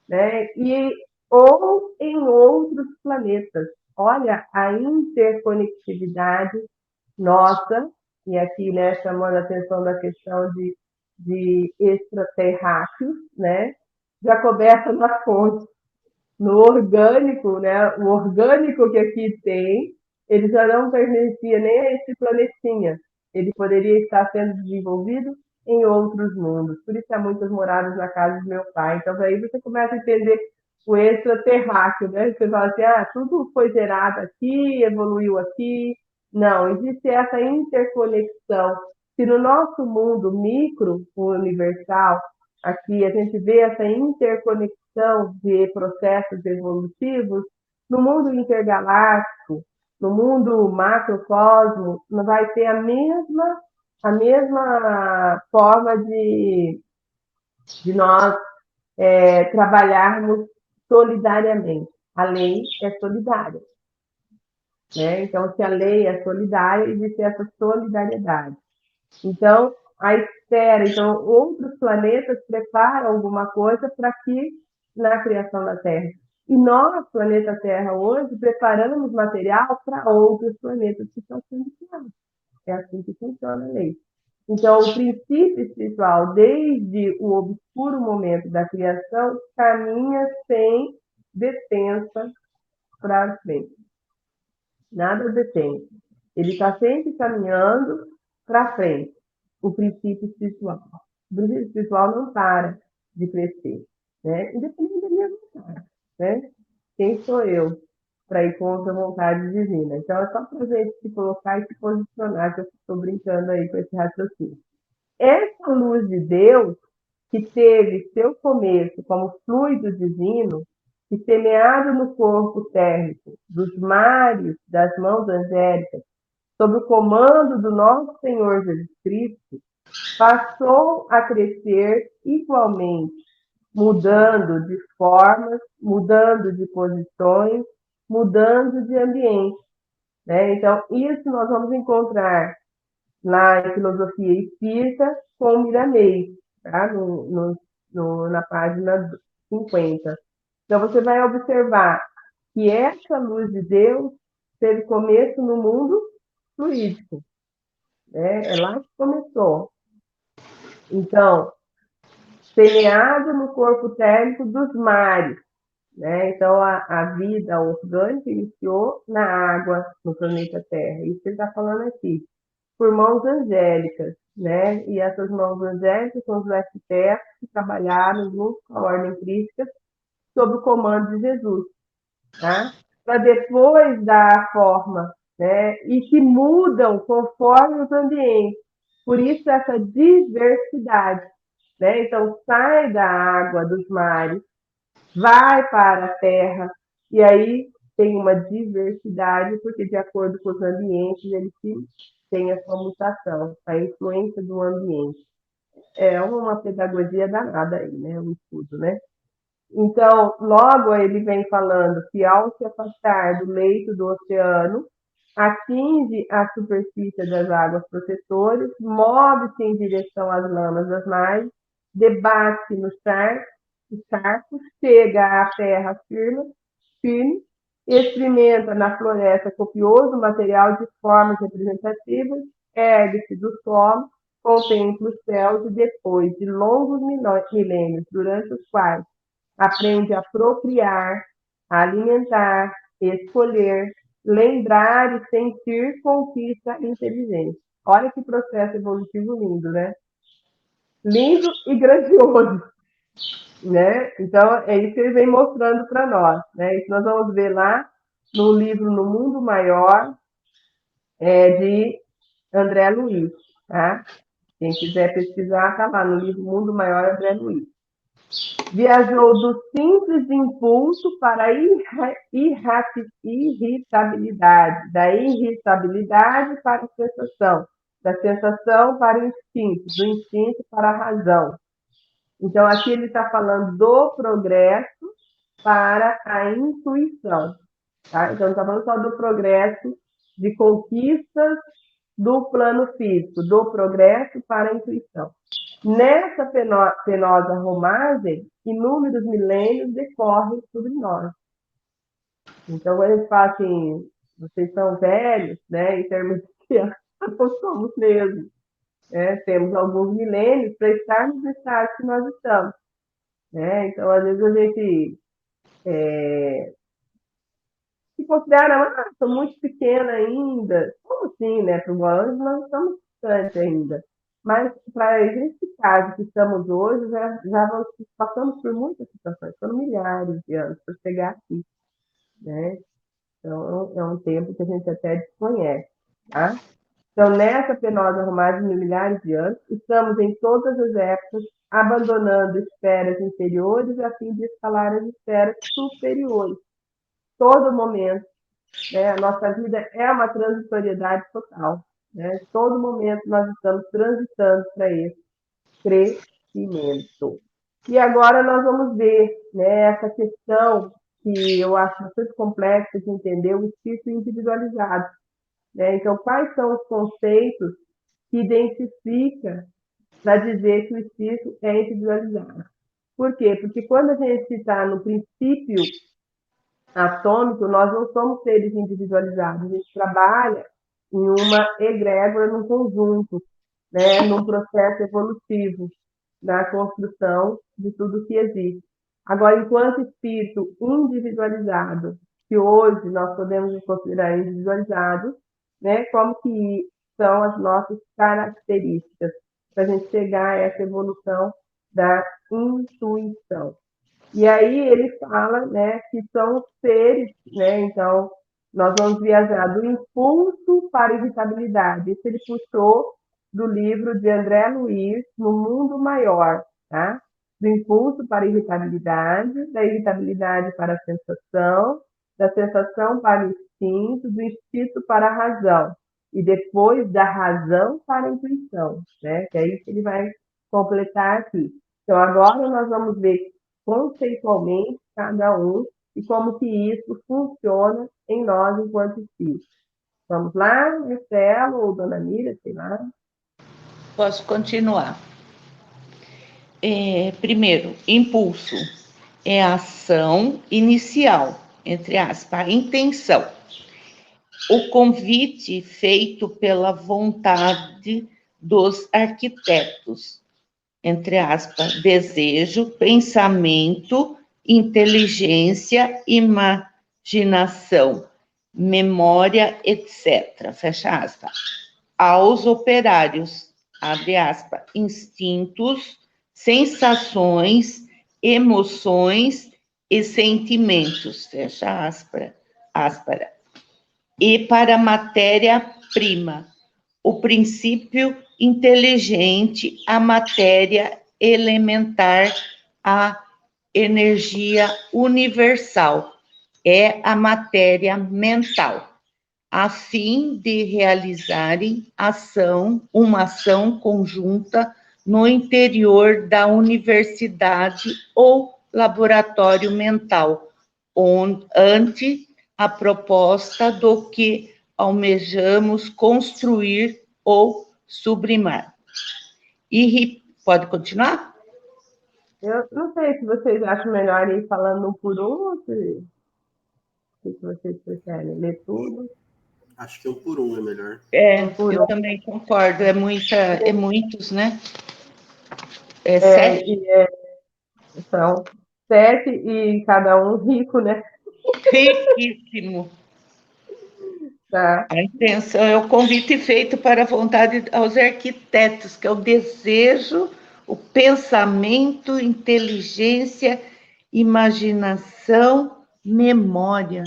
S1: né? Ou em outros planetas. Olha a interconectividade nossa, e aqui, né, chamando a atenção da questão de extraterráqueos, né, já coberta na fonte. No orgânico, né, o orgânico que aqui tem, ele já não pertencia nem a esse planetinha. Ele poderia estar sendo desenvolvido em outros mundos. Por isso há muitas moradas na casa do meu pai. Então, aí você começa a entender o extraterráqueo, né? Você fala assim, tudo foi gerado aqui, evoluiu aqui. Não, existe essa interconexão. Se no nosso mundo micro, universal, aqui a gente vê essa interconexão de processos evolutivos, no mundo intergaláctico, no mundo macrocosmo, não vai ter a mesma forma de nós trabalharmos solidariamente. A lei é solidária, né? Então, se a lei é solidária, existe essa solidariedade. Então, a esfera, então, outros planetas preparam alguma coisa para que na criação da Terra. E nós, planeta Terra, hoje, preparamos material para outros planetas que estão sendo criados. É assim que funciona a lei. Então, o princípio espiritual, desde o obscuro momento da criação, caminha sem detença para frente. Nada detém. Ele está sempre caminhando para frente. O princípio espiritual. O princípio espiritual não para de crescer, né? Independente da minha vontade, né? Quem sou eu para ir contra a vontade divina? Então, é só para a gente se colocar e se posicionar, que eu estou brincando aí com esse raciocínio. Essa luz de Deus, que teve seu começo como fluido divino, que semeado no corpo térmico dos mares das mãos angélicas, sob o comando do nosso Senhor Jesus Cristo, passou a crescer igualmente, mudando de formas, mudando de posições, mudando de ambiente, né? Então, isso nós vamos encontrar na filosofia espírita com o Miramês, tá? Na página 50. Então, você vai observar que essa luz de Deus teve começo no mundo fluídico, né? É lá que começou. Então, semeado no corpo térmico dos mares, né? Então, a vida orgânica iniciou na água no planeta Terra. Isso que ele está falando aqui. Por mãos angélicas, né? E essas mãos angélicas são os arquitetos que trabalharam junto com a ordem crística sob o comando de Jesus, tá? Para depois dar a forma, né? E que mudam conforme os ambientes. Por isso essa diversidade, né? Então sai da água dos mares, vai para a terra e aí tem uma diversidade porque de acordo com os ambientes ele tem a sua mutação, a influência do ambiente. É uma pedagogia danada aí, né? O estudo, né? Então, logo ele vem falando que ao se afastar do leito do oceano, atinge a superfície das águas protetoras, move-se em direção às lamas das mares, debate nos charcos, chega à terra firme, experimenta na floresta copioso material de formas representativas, ergue-se do solo, contempla os céus e depois de longos milênios, durante os quais aprende a procriar, a alimentar, escolher, lembrar e sentir, conquista inteligência. Olha que processo evolutivo lindo, né? Lindo e grandioso, né? Então, é isso que ele vem mostrando para nós, né? Isso nós vamos ver lá no livro No Mundo Maior, de André Luiz, tá? Quem quiser pesquisar, está lá no livro Mundo Maior, André Luiz. Viajou do simples impulso para a irritabilidade, da irritabilidade para a sensação, da sensação para o instinto, do instinto para a razão. Então, aqui ele está falando do progresso para a intuição. Tá? Então, não está falando só do progresso de conquistas do plano físico, do progresso para a intuição. Nessa penosa romagem, inúmeros milênios decorrem sobre nós. Então, quando a gente fala assim, vocês são velhos, né, em termos de nós somos mesmo. Né? Temos alguns milênios para estarmos no estado que nós estamos. Né? Então, às vezes a gente se considera, sou muito pequena ainda. Como assim, né? Para o anjo, nós estamos distantes ainda. Mas, para esse caso que estamos hoje, já passamos por muitas situações, foram milhares de anos para chegar aqui, né? Então, é um tempo que a gente até desconhece, tá? Então, nessa penosa romagem de milhares de anos, estamos em todas as épocas abandonando esferas inferiores a fim de escalar as esferas superiores. Todo momento, né? A nossa vida é uma transitoriedade total, né? Todo momento nós estamos transitando para esse crescimento. E agora nós vamos ver, né, essa questão que eu acho bastante complexa de entender, o espírito individualizado. Né? Então, quais são os conceitos que identifica para dizer que o espírito é individualizado? Por quê? Porque quando a gente está no princípio atômico, nós não somos seres individualizados, a gente trabalha em uma egrégora, num conjunto, né, num processo evolutivo, na construção de tudo que existe. Agora, enquanto espírito individualizado, que hoje nós podemos nos considerar individualizados, né, como que são as nossas características para a gente chegar a essa evolução da intuição. E aí ele fala, né, que são seres, né, então nós vamos viajar do impulso para a irritabilidade. Isso ele puxou do livro de André Luiz, No Mundo Maior, tá? Do impulso para a irritabilidade, da irritabilidade para a sensação, da sensação para o instinto, do instinto para a razão, e depois da razão para a intuição, né? Que é isso que ele vai completar aqui. Então, agora nós vamos ver conceitualmente cada um e como que isso funciona em nós enquanto espíritos. Vamos lá, Marcelo ou Dona Mira, sei lá.
S2: Posso continuar. Primeiro, impulso é a ação inicial, entre aspas, a intenção. O convite feito pela vontade dos arquitetos, entre aspas, desejo, pensamento, inteligência, imaginação, memória, etc. Fecha aspas. Aos operários, abre aspas, instintos, sensações, emoções e sentimentos, fecha aspas, e para a matéria-prima, o princípio inteligente, a matéria elementar, a energia universal, é a matéria mental, a fim de realizarem uma ação conjunta no interior da universidade ou laboratório mental, ante a proposta do que almejamos construir ou sublimar. Pode continuar?
S1: Eu não sei se vocês acham melhor ir falando um por um ou se vocês preferem ler tudo.
S3: Acho que um por um é melhor.
S2: Eu também concordo. É muitos, né? 7.
S1: São 7 e cada um rico, né?
S2: Riquíssimo.
S1: Tá.
S2: A intenção é o convite feito para a vontade aos arquitetos, que é o desejo, o pensamento, inteligência, imaginação, memória.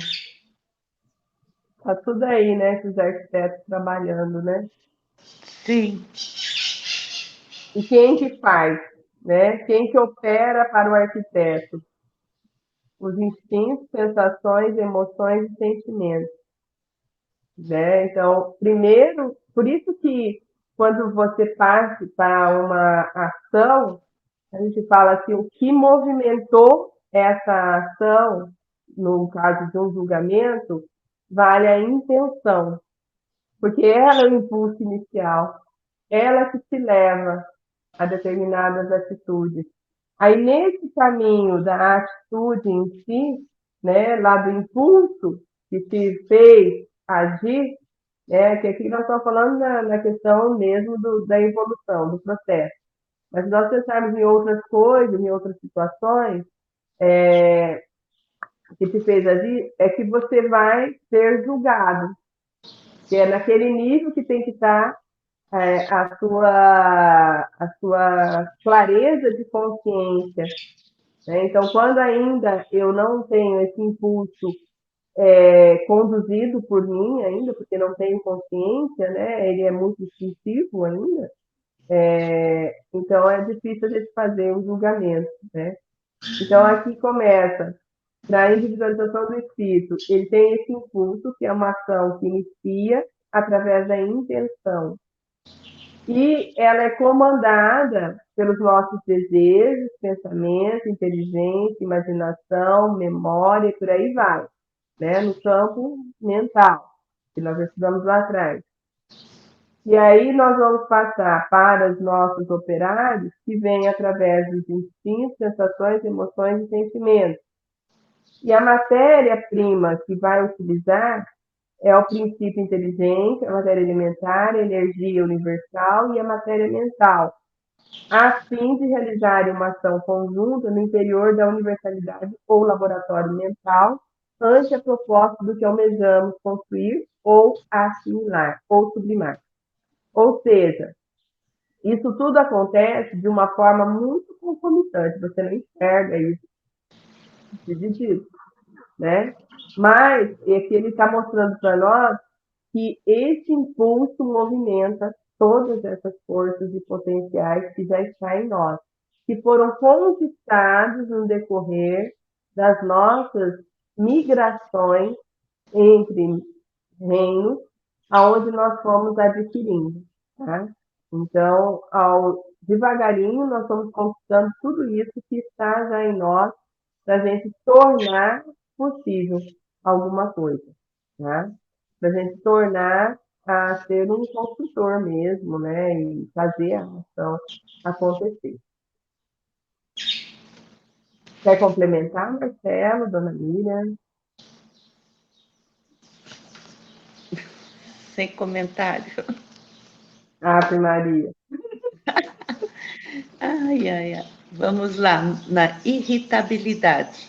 S1: Tá tudo aí, né? Com os arquitetos trabalhando, né?
S2: Sim.
S1: E quem que faz, né? Quem que opera para o arquiteto? Os instintos, sensações, emoções e sentimentos, né? Então, primeiro, por isso que quando você parte para uma ação, a gente fala assim, o que movimentou essa ação, no caso de um julgamento, vale a intenção, porque ela é o impulso inicial, ela que te leva a determinadas atitudes. Aí, nesse caminho da atitude em si, né, lá do impulso que te fez agir, né, que aqui nós estamos falando na questão mesmo da evolução, do processo. Mas se nós pensarmos em outras coisas, em outras situações, que te fez agir, é que você vai ser julgado. Que é naquele nível que tem que estar a sua clareza de consciência. Né? Então, quando ainda eu não tenho esse impulso conduzido por mim ainda, porque não tenho consciência, né? Ele é muito instintivo ainda, então é difícil a gente fazer um julgamento, né? Então, aqui começa, na individualização do espírito, ele tem esse impulso, que é uma ação que inicia através da intenção. E ela é comandada pelos nossos desejos, pensamentos, inteligência, imaginação, memória, e por aí vai, né? No campo mental, que nós estudamos lá atrás. E aí nós vamos passar para os nossos operários, que vêm através dos instintos, sensações, emoções e sentimentos. E a matéria-prima que vai utilizar é o princípio inteligente, a matéria elementar, a energia universal e a matéria mental, a fim de realizar uma ação conjunta no interior da universalidade ou laboratório mental, ante a proposta do que almejamos construir ou assimilar ou sublimar. Ou seja, isso tudo acontece de uma forma muito concomitante, você não enxerga isso dividido, né? Mas é que ele está mostrando para nós que esse impulso movimenta todas essas forças e potenciais que já estão em nós, que foram conquistados no decorrer das nossas migrações entre reinos, aonde nós fomos adquirindo, tá? Então, devagarinho, nós estamos conquistando tudo isso que está já em nós, para a gente tornar possível alguma coisa, tá? Para a gente tornar a ser um construtor mesmo, né? E fazer a ação acontecer. Quer complementar, Marcelo, dona Miriam?
S2: Sem comentário.
S1: Ave Maria.
S2: Ai, ai, ai. Vamos lá, na irritabilidade.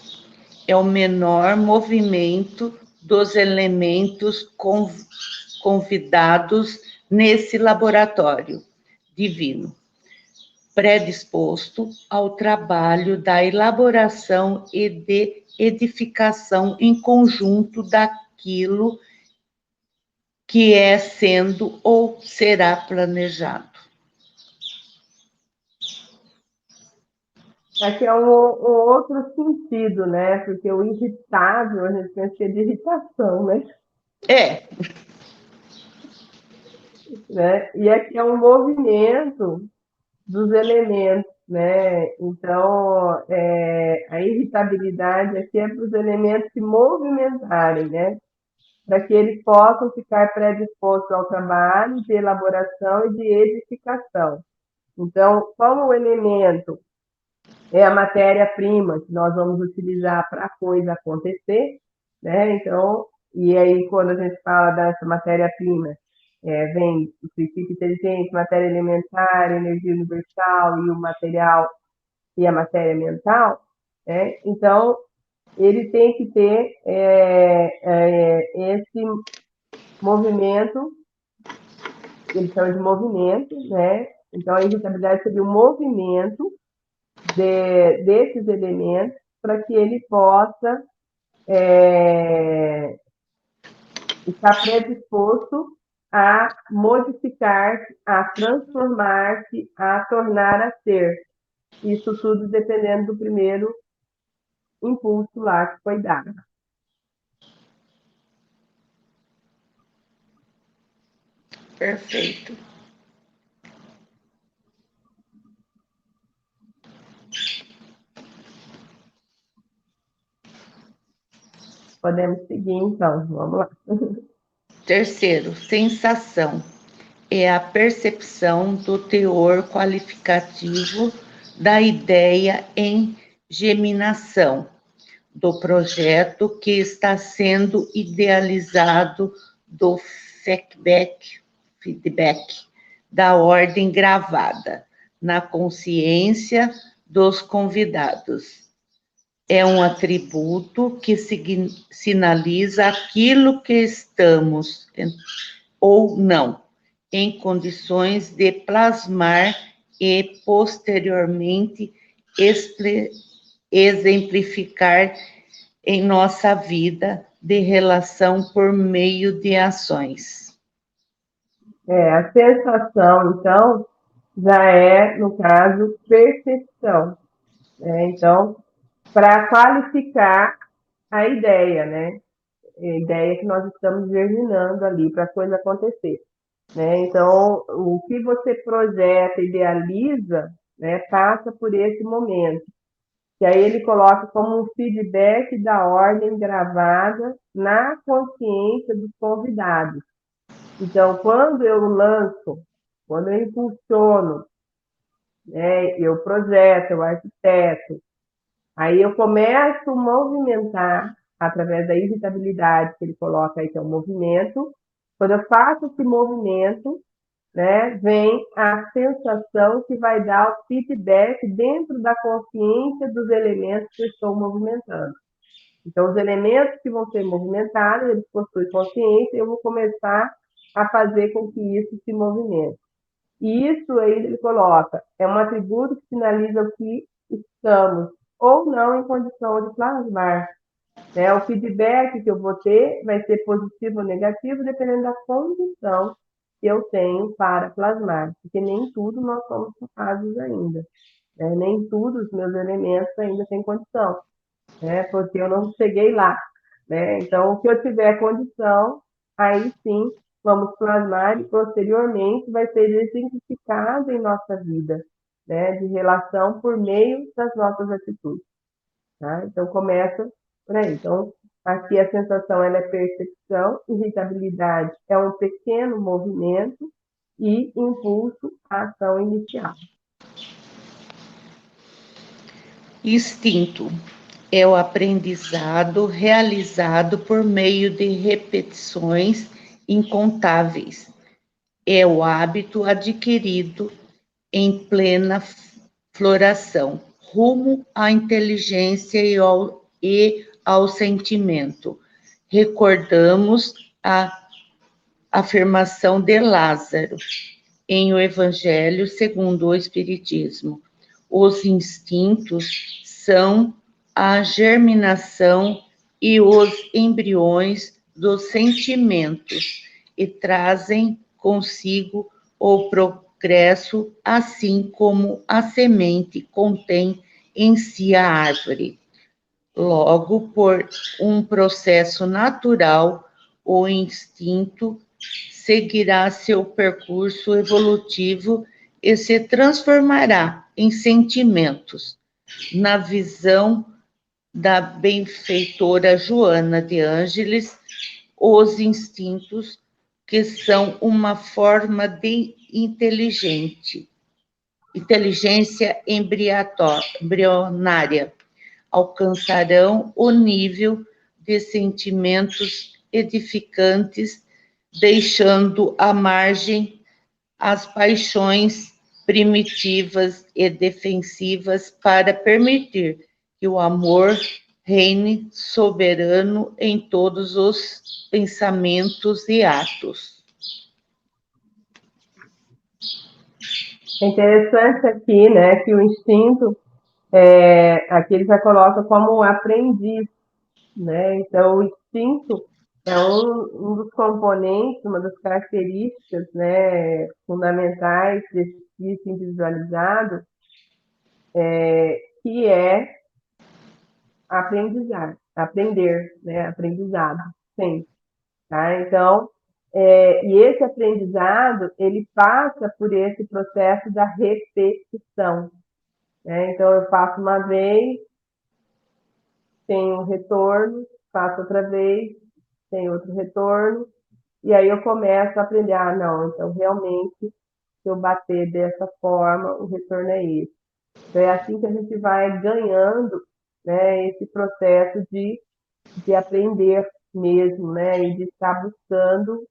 S2: É o menor movimento dos elementos convidados nesse laboratório divino, predisposto ao trabalho da elaboração e de edificação em conjunto daquilo que é sendo ou será planejado.
S1: Aqui é um outro sentido, né? Porque o irritável, a gente pensa que é de irritação, né?
S2: É,
S1: E aqui é um movimento dos elementos, né? Então, a irritabilidade aqui é para os elementos se movimentarem, né? Para que eles possam ficar predispostos ao trabalho de elaboração e de edificação. Então, como o elemento é a matéria-prima que nós vamos utilizar para a coisa acontecer, né? Então, e aí quando a gente fala dessa matéria-prima, vem o princípio inteligente, matéria elementar, energia universal e o material e a matéria mental, né? Então, ele tem que ter esse movimento, eles chamam de movimento, né? Então, a irritabilidade seria o movimento desses elementos para que ele possa estar predisposto a modificar-se, a transformar-se, a tornar a ser. Isso tudo dependendo do primeiro impulso lá que foi dado.
S2: perfeito.
S1: Podemos seguir, então. Vamos lá.
S2: Terceiro, sensação. É a percepção do teor qualificativo da ideia em geminação, do projeto que está sendo idealizado, do feedback da ordem gravada na consciência dos convidados. É um atributo que sinaliza aquilo que estamos ou não em condições de plasmar e posteriormente exemplificar em nossa vida de relação por meio de ações.
S1: A sensação, então, já é, no caso, percepção, né? Então, para qualificar a ideia, né? A ideia que nós estamos germinando ali para a coisa acontecer, né? Então, o que você projeta, idealiza, né, passa por esse momento, que aí ele coloca como um feedback da ordem gravada na consciência dos convidados. Então, quando eu lanço, quando eu impulsiono, né, eu projeto, eu arquiteto, aí eu começo a movimentar através da irritabilidade que ele coloca aí, que é o movimento. Quando eu faço esse movimento, né, vem a sensação que vai dar o feedback dentro da consciência dos elementos que eu estou movimentando. Então, os elementos que vão ser movimentados, eles possuem consciência, e eu vou começar a fazer com que isso se movimente. E isso aí ele coloca, é um atributo que sinaliza o que estamos ou não em condição de plasmar. Né? O feedback que eu vou ter vai ser positivo ou negativo, dependendo da condição que eu tenho para plasmar, porque nem tudo nós somos capazes ainda. Né? Nem tudo os meus elementos ainda têm condição, né? Porque eu não cheguei lá. Né? Então, o que eu tiver condição, aí sim vamos plasmar e posteriormente vai ser exemplificado em nossa vida, né? De relação por meio das nossas atitudes. Tá? Então, começa por aí. Então, aqui a sensação ela é percepção, irritabilidade é um pequeno movimento e impulso à ação inicial.
S2: Instinto é o aprendizado realizado por meio de repetições incontáveis. É o hábito adquirido em plena floração, rumo à inteligência e ao sentimento. Recordamos a afirmação de Lázaro em O Evangelho segundo o Espiritismo. Os instintos são a germinação e os embriões dos sentimentos e trazem consigo o progresso, assim como a semente contém em si a árvore. Logo, por um processo natural, o instinto seguirá seu percurso evolutivo e se transformará em sentimentos. Na visão da benfeitora Joana de Ângeles, os instintos, que são uma forma de inteligência embrionária, alcançarão o nível de sentimentos edificantes, deixando à margem as paixões primitivas e defensivas para permitir que o amor reine soberano em todos os pensamentos e atos.
S1: É interessante aqui, né, que o instinto, aqui ele já coloca como aprendiz, né? Então, o instinto é um dos componentes, uma das características, né, fundamentais desse instinto individualizado, que é aprender, né? Aprendizado, sim. Tá? Então, e esse aprendizado, ele passa por esse processo da repetição. Né? Então, eu faço uma vez, tenho um retorno, faço outra vez, tem outro retorno, e aí eu começo a aprender, não, então realmente, se eu bater dessa forma, o retorno é esse. Então é assim que a gente vai ganhando, né, esse processo de aprender mesmo, né, e de estar buscando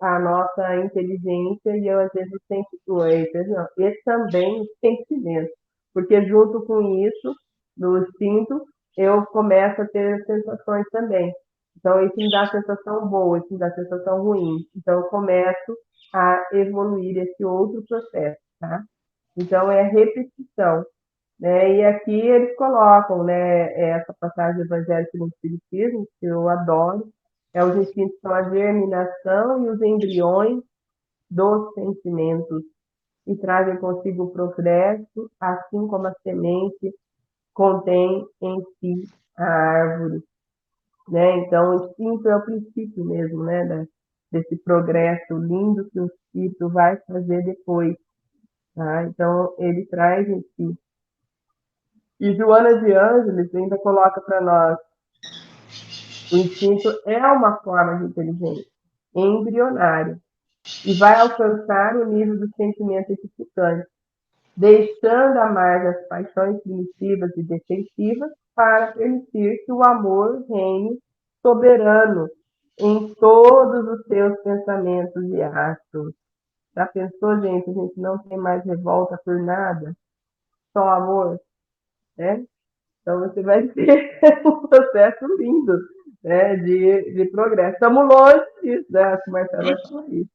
S1: a nossa inteligência e eu, às vezes, esse também o sentimento, porque junto com isso, no instinto, eu começo a ter sensações também. Então, isso me dá sensação boa, isso me dá sensação ruim. Então, eu começo a evoluir esse outro processo, tá? Então, é repetição. Né? E aqui eles colocam, né, essa passagem do Evangelho segundo o Espiritismo, que eu adoro, os instintos são a germinação e os embriões dos sentimentos, e trazem consigo o progresso, assim como a semente contém em si a árvore. Né? Então, o instinto é o princípio mesmo, né, desse progresso lindo que o espírito vai fazer depois. Tá? Então, ele traz em si. E Joana de Ângeles ainda coloca para nós: o instinto é uma forma de inteligência embrionária e vai alcançar o nível do sentimento edificante, deixando à margem as paixões primitivas e defensivas para permitir que o amor reine soberano em todos os seus pensamentos e atos. Já pensou, gente? A gente não tem mais revolta por nada, só amor, né? Então você vai ter um processo lindo, né, de progresso. Estamos longe disso, né? Acho que o Marcelo vai falar isso.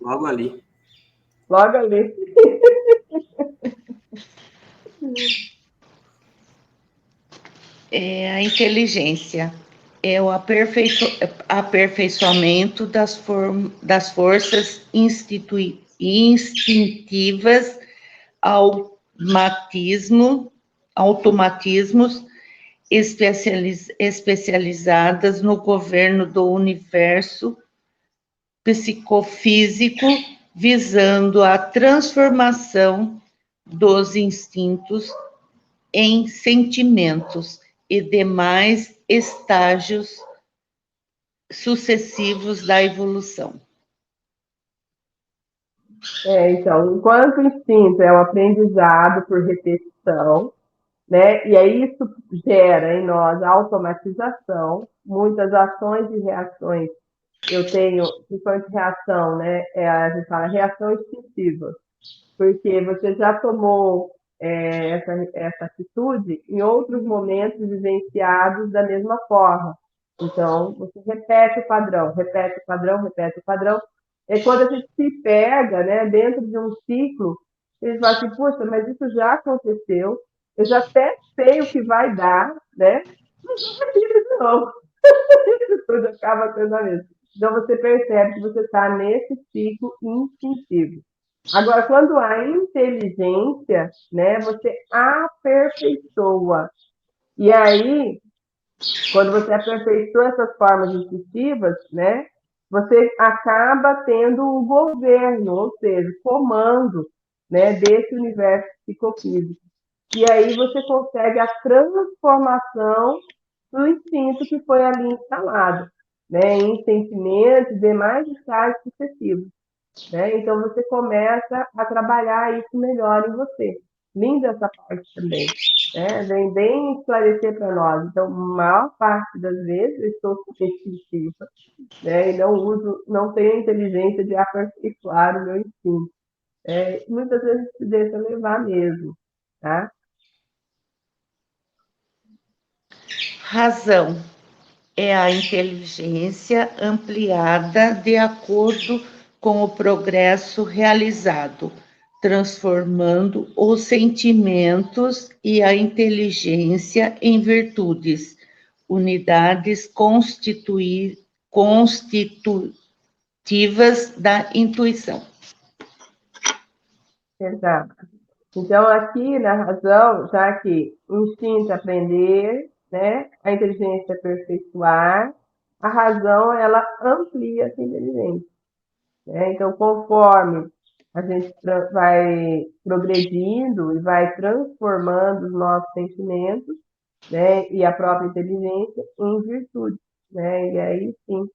S3: Logo ali.
S1: Logo ali.
S2: A inteligência é o aperfeiçoamento das forças instintivas, automatismos especializadas no governo do universo psicofísico, visando a transformação dos instintos em sentimentos e demais estágios sucessivos da evolução.
S1: Então, enquanto o instinto é o aprendizado por repetição, né? E aí isso gera em nós a automatização, muitas ações e reações. Eu tenho, principalmente reação, né? A gente fala reação instintiva, porque você já tomou essa atitude em outros momentos vivenciados da mesma forma. Então, você repete o padrão, repete o padrão, repete o padrão. E quando a gente se pega, né, dentro de um ciclo, eles falam assim, poxa, mas isso já aconteceu, eu já até sei o que vai dar, né? Mas não repita de novo. Isso tudo acaba sendo a mesma. Então, você percebe que você está nesse ciclo instintivo. Agora, quando há inteligência, né, você aperfeiçoa. E aí, quando você aperfeiçoa essas formas instintivas, né, você acaba tendo o governo, ou seja, comando, né, desse universo psicofísico. E aí você consegue a transformação do instinto que foi ali instalado, né, em sentimentos e demais estágios sucessivos. Né? Então você começa a trabalhar isso melhor em você. Linda essa parte também. Né? Vem bem esclarecer para nós. Então, a maior parte das vezes eu estou competitiva, né? E não tenho a inteligência de aperfeiçoar o meu instinto. Muitas vezes se deixa levar mesmo. Tá?
S2: Razão é a inteligência ampliada de acordo com o progresso realizado, transformando os sentimentos e a inteligência em virtudes, unidades constitutivas da intuição.
S1: Exato. Então, aqui na razão, já que o instinto é aprender, né? A inteligência é aperfeiçoar, a razão, ela amplia essa inteligência. Né? Então, conforme a gente vai progredindo e vai transformando os nossos sentimentos, né? E a própria inteligência em virtude, né? E aí, sim,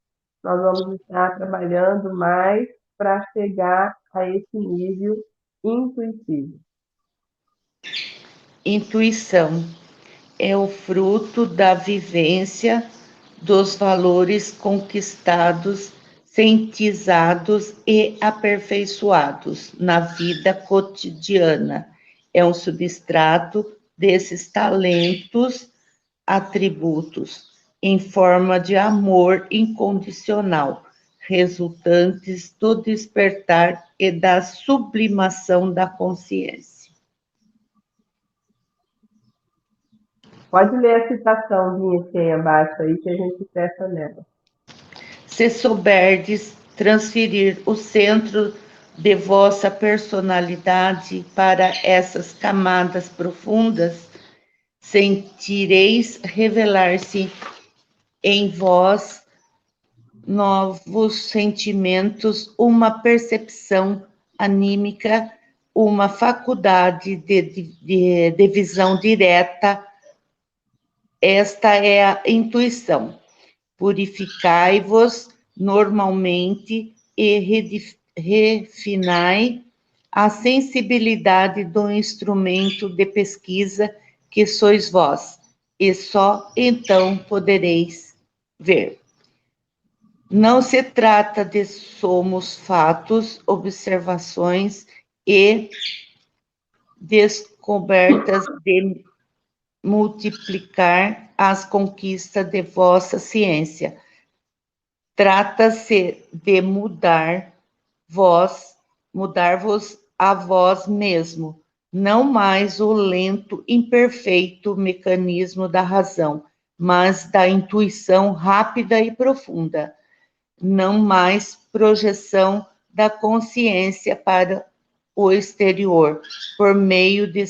S1: nós vamos estar trabalhando mais para chegar a esse nível intuitivo.
S2: Intuição é o fruto da vivência dos valores conquistados, cientizados e aperfeiçoados na vida cotidiana. É um substrato desses talentos, atributos, em forma de amor incondicional, resultantes do despertar e da sublimação da consciência.
S1: Pode ler a citaçãozinha que tem abaixo aí, que a gente fecha nela.
S2: Se souberdes transferir o centro de vossa personalidade para essas camadas profundas, sentireis revelar-se em vós novos sentimentos, uma percepção anímica, uma faculdade de visão direta. Esta é a intuição. Purificai-vos normalmente e refinai a sensibilidade do instrumento de pesquisa que sois vós, e só então podereis ver. Não se trata de somos fatos, observações e descobertas de multiplicar as conquistas de vossa ciência. Trata-se de mudar-vos a vós mesmo, não mais o lento, imperfeito mecanismo da razão, mas da intuição rápida e profunda, não mais projeção da consciência para o exterior, por meio de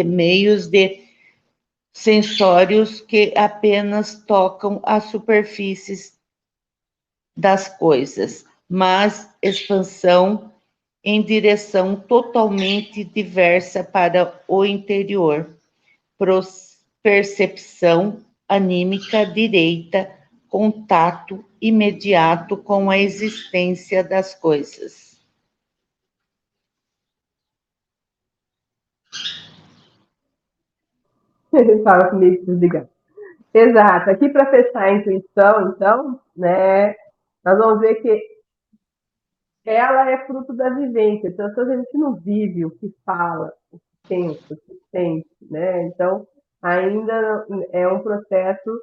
S2: meios de sensórios que apenas tocam as superfícies das coisas, mas expansão em direção totalmente diversa para o interior, percepção anímica direita, contato imediato com a existência das coisas.
S1: Fala comigo, desligar. Exato. Aqui para fechar a intuição, então, né, nós vamos ver que ela é fruto da vivência. Então, se a gente não vive o que fala, o que pensa, o que sente, né? Então, ainda é um processo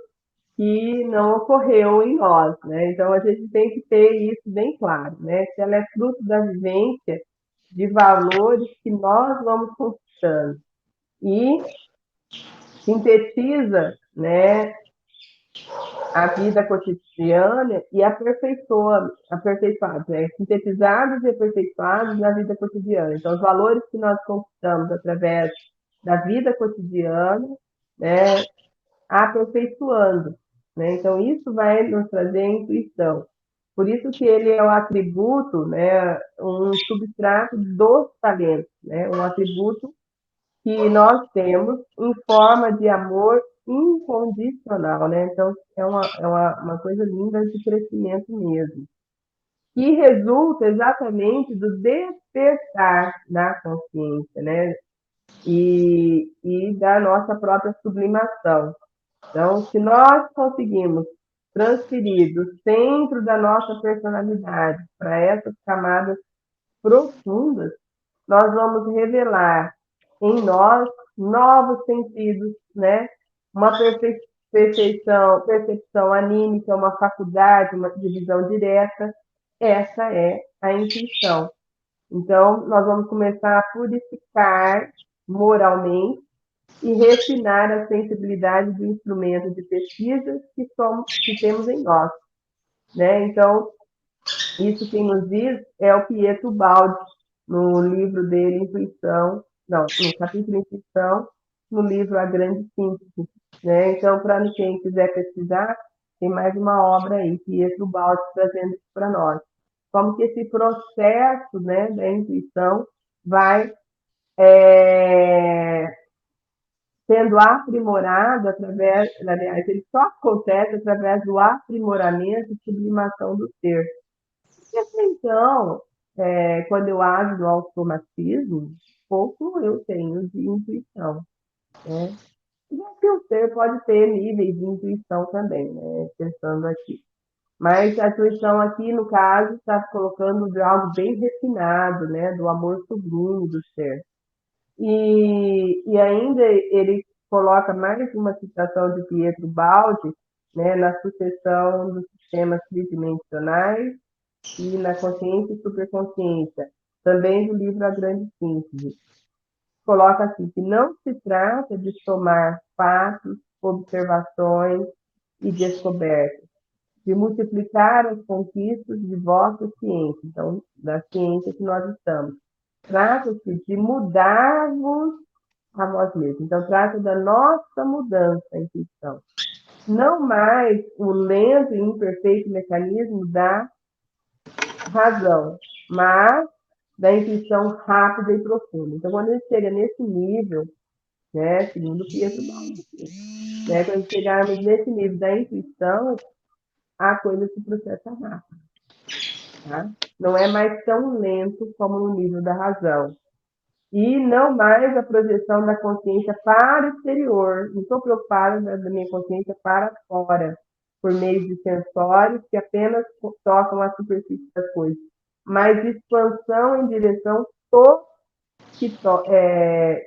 S1: que não ocorreu em nós, né? Então, a gente tem que ter isso bem claro, né? Que ela é fruto da vivência de valores que nós vamos conquistando. E sintetiza, né, a vida cotidiana e aperfeiçoados, né? Sintetizados e aperfeiçoados na vida cotidiana. Então, os valores que nós conquistamos através da vida cotidiana, né, aperfeiçoando, né? Então, isso vai nos trazer intuição. Por isso que ele é o atributo, né, um substrato dos talentos, né? Um atributo que nós temos em forma de amor incondicional, né? Então, uma coisa linda de crescimento mesmo. E resulta exatamente do despertar da consciência, né? E da nossa própria sublimação. Então, se nós conseguimos transferir do centro da nossa personalidade para essas camadas profundas, nós vamos revelar em nós novos sentidos, né? Uma percepção anímica, uma faculdade, uma divisão direta. Essa é a intuição. Então, nós vamos começar a purificar moralmente e refinar a sensibilidade do instrumento de pesquisa que temos em nós, né? Então, isso quem nos diz é o Pietro Baldi, no livro dele, Intuição, não, no capítulo Intuição, no livro A Grande Síntese, né? Então, para quem quiser pesquisar, tem mais uma obra aí, Pietro Baldi, trazendo isso para nós. Como que esse processo, né, da intuição vai sendo aprimorado através, aliás, ele só acontece através do aprimoramento e sublimação do ser. E até então, quando eu ajo no automatismo, pouco eu tenho de intuição, né? E que o ser pode ter níveis de intuição também, né? Pensando aqui. Mas a intuição aqui, no caso, está colocando de algo bem refinado, né? Do amor sublime do ser. E ainda ele coloca mais uma citação de Pietro Baldi, né? Na sucessão dos sistemas tridimensionais e na consciência e superconsciência, também do livro A Grande Síntese. Coloca assim, que não se trata de somar fatos, observações e descobertas, de multiplicar as conquistas de vossa ciência, então, da ciência que nós estamos. Trata-se de mudar-vos a vós mesmos. Então, trata da nossa mudança, a intuição. Não mais o lento e imperfeito mecanismo da razão, mas da intuição rápida e profunda. Então, quando a gente chega nesse nível, né, segundo Pietro Baldi, né, quando chegarmos nesse nível da intuição, a coisa se processa rápido. Tá? não é mais tão lento como no nível da razão. E não mais a projeção da consciência para o exterior. Não estou preocupada da minha consciência para fora, por meio de sensórios que apenas tocam a superfície das coisas, mas expansão em direção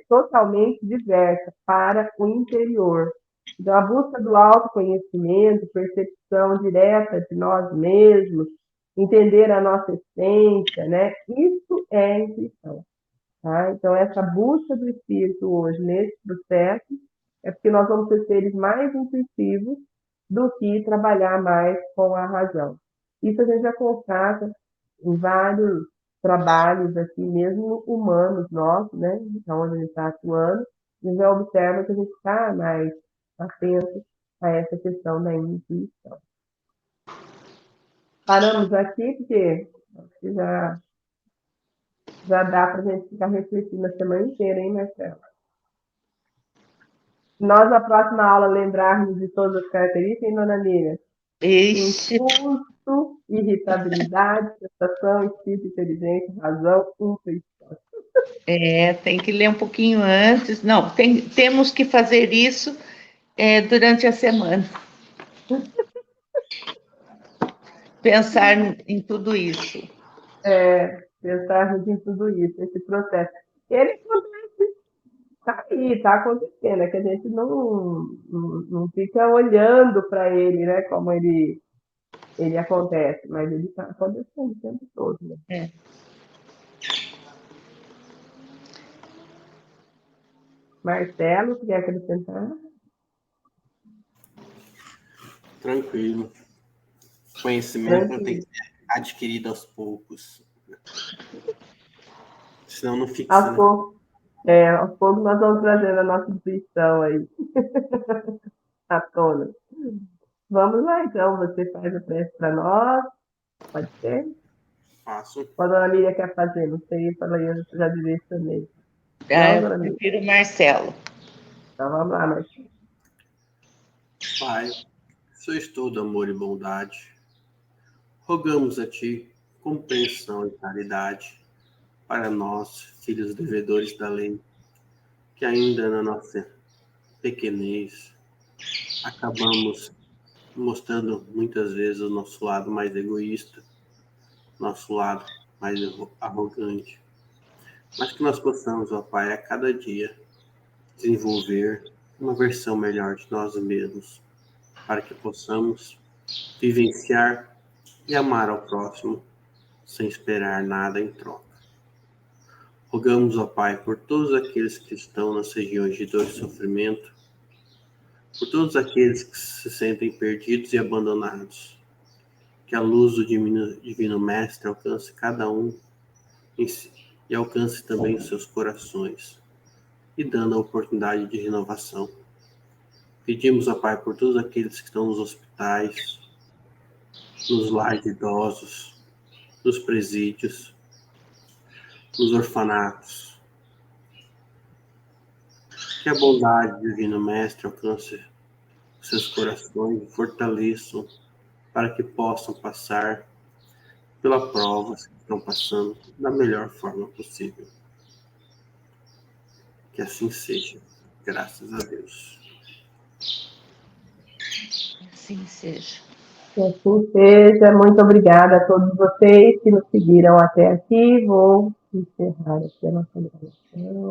S1: totalmente diversa para o interior. Então, a busca do autoconhecimento, percepção direta de nós mesmos, entender a nossa essência, né? Isso é a intuição. Tá? Então, essa busca do espírito hoje, nesse processo, é porque nós vamos ser seres mais intuitivos do que trabalhar mais com a razão. Isso a gente já constata em vários trabalhos, assim, mesmo humanos nossos, né? Então, onde a gente está atuando, a gente já observa que a gente está mais atento a essa questão da intuição. Paramos aqui, porque acho que já dá para a gente ficar refletindo a semana inteira, hein, Marcelo? Nós, na próxima aula, lembrarmos de todas as características, hein, dona Miriam?
S2: Ixi,
S1: Impulso, irritabilidade, sensação, espírito, inteligência, razão, intuição.
S2: tem que ler um pouquinho antes. Não, temos que fazer isso durante a semana. Pensar em tudo isso.
S1: Pensarmos em tudo isso, esse processo. Ele acontece, está aí, está acontecendo, é que a gente não fica olhando para ele, né, como ele acontece, mas ele está acontecendo o tempo todo. Né? Marcelo, quer acrescentar?
S3: Tranquilo. Conhecimento tem que ser adquirido aos poucos. Senão não fixa, né?
S1: Aos poucos nós vamos trazendo a nossa intuição aí à tona. Vamos lá, então. Você faz a prece para nós. Pode ser?
S3: Faço.
S1: Ou a dona Miriam quer fazer? Não sei, eu já direcionei.
S2: Eu prefiro Marcelo.
S1: Então vamos lá, Marcelo.
S3: Pai, sois todo amor e bondade. Rogamos a Ti compreensão e caridade para nós, filhos devedores da lei, que ainda na nossa pequenez acabamos mostrando muitas vezes o nosso lado mais egoísta, nosso lado mais arrogante, mas que nós possamos, ó Pai, a cada dia desenvolver uma versão melhor de nós mesmos, para que possamos vivenciar e amar ao próximo sem esperar nada em troca. Rogamos, ó Pai, por todos aqueles que estão nas regiões de dor e sofrimento, por todos aqueles que se sentem perdidos e abandonados, que a luz do Divino Mestre alcance cada um e alcance também os seus corações, e dando a oportunidade de renovação. Pedimos, ó Pai, por todos aqueles que estão nos hospitais, nos lares de idosos, nos presídios, nos orfanatos, que a bondade do Divino Mestre alcance os seus corações e fortaleçam para que possam passar pela prova que estão passando da melhor forma possível. Que assim seja. Graças a Deus.
S2: Assim seja.
S1: Que assim seja. Muito obrigada a todos vocês que nos seguiram até aqui. Vou encerrar aqui a nossa gravação.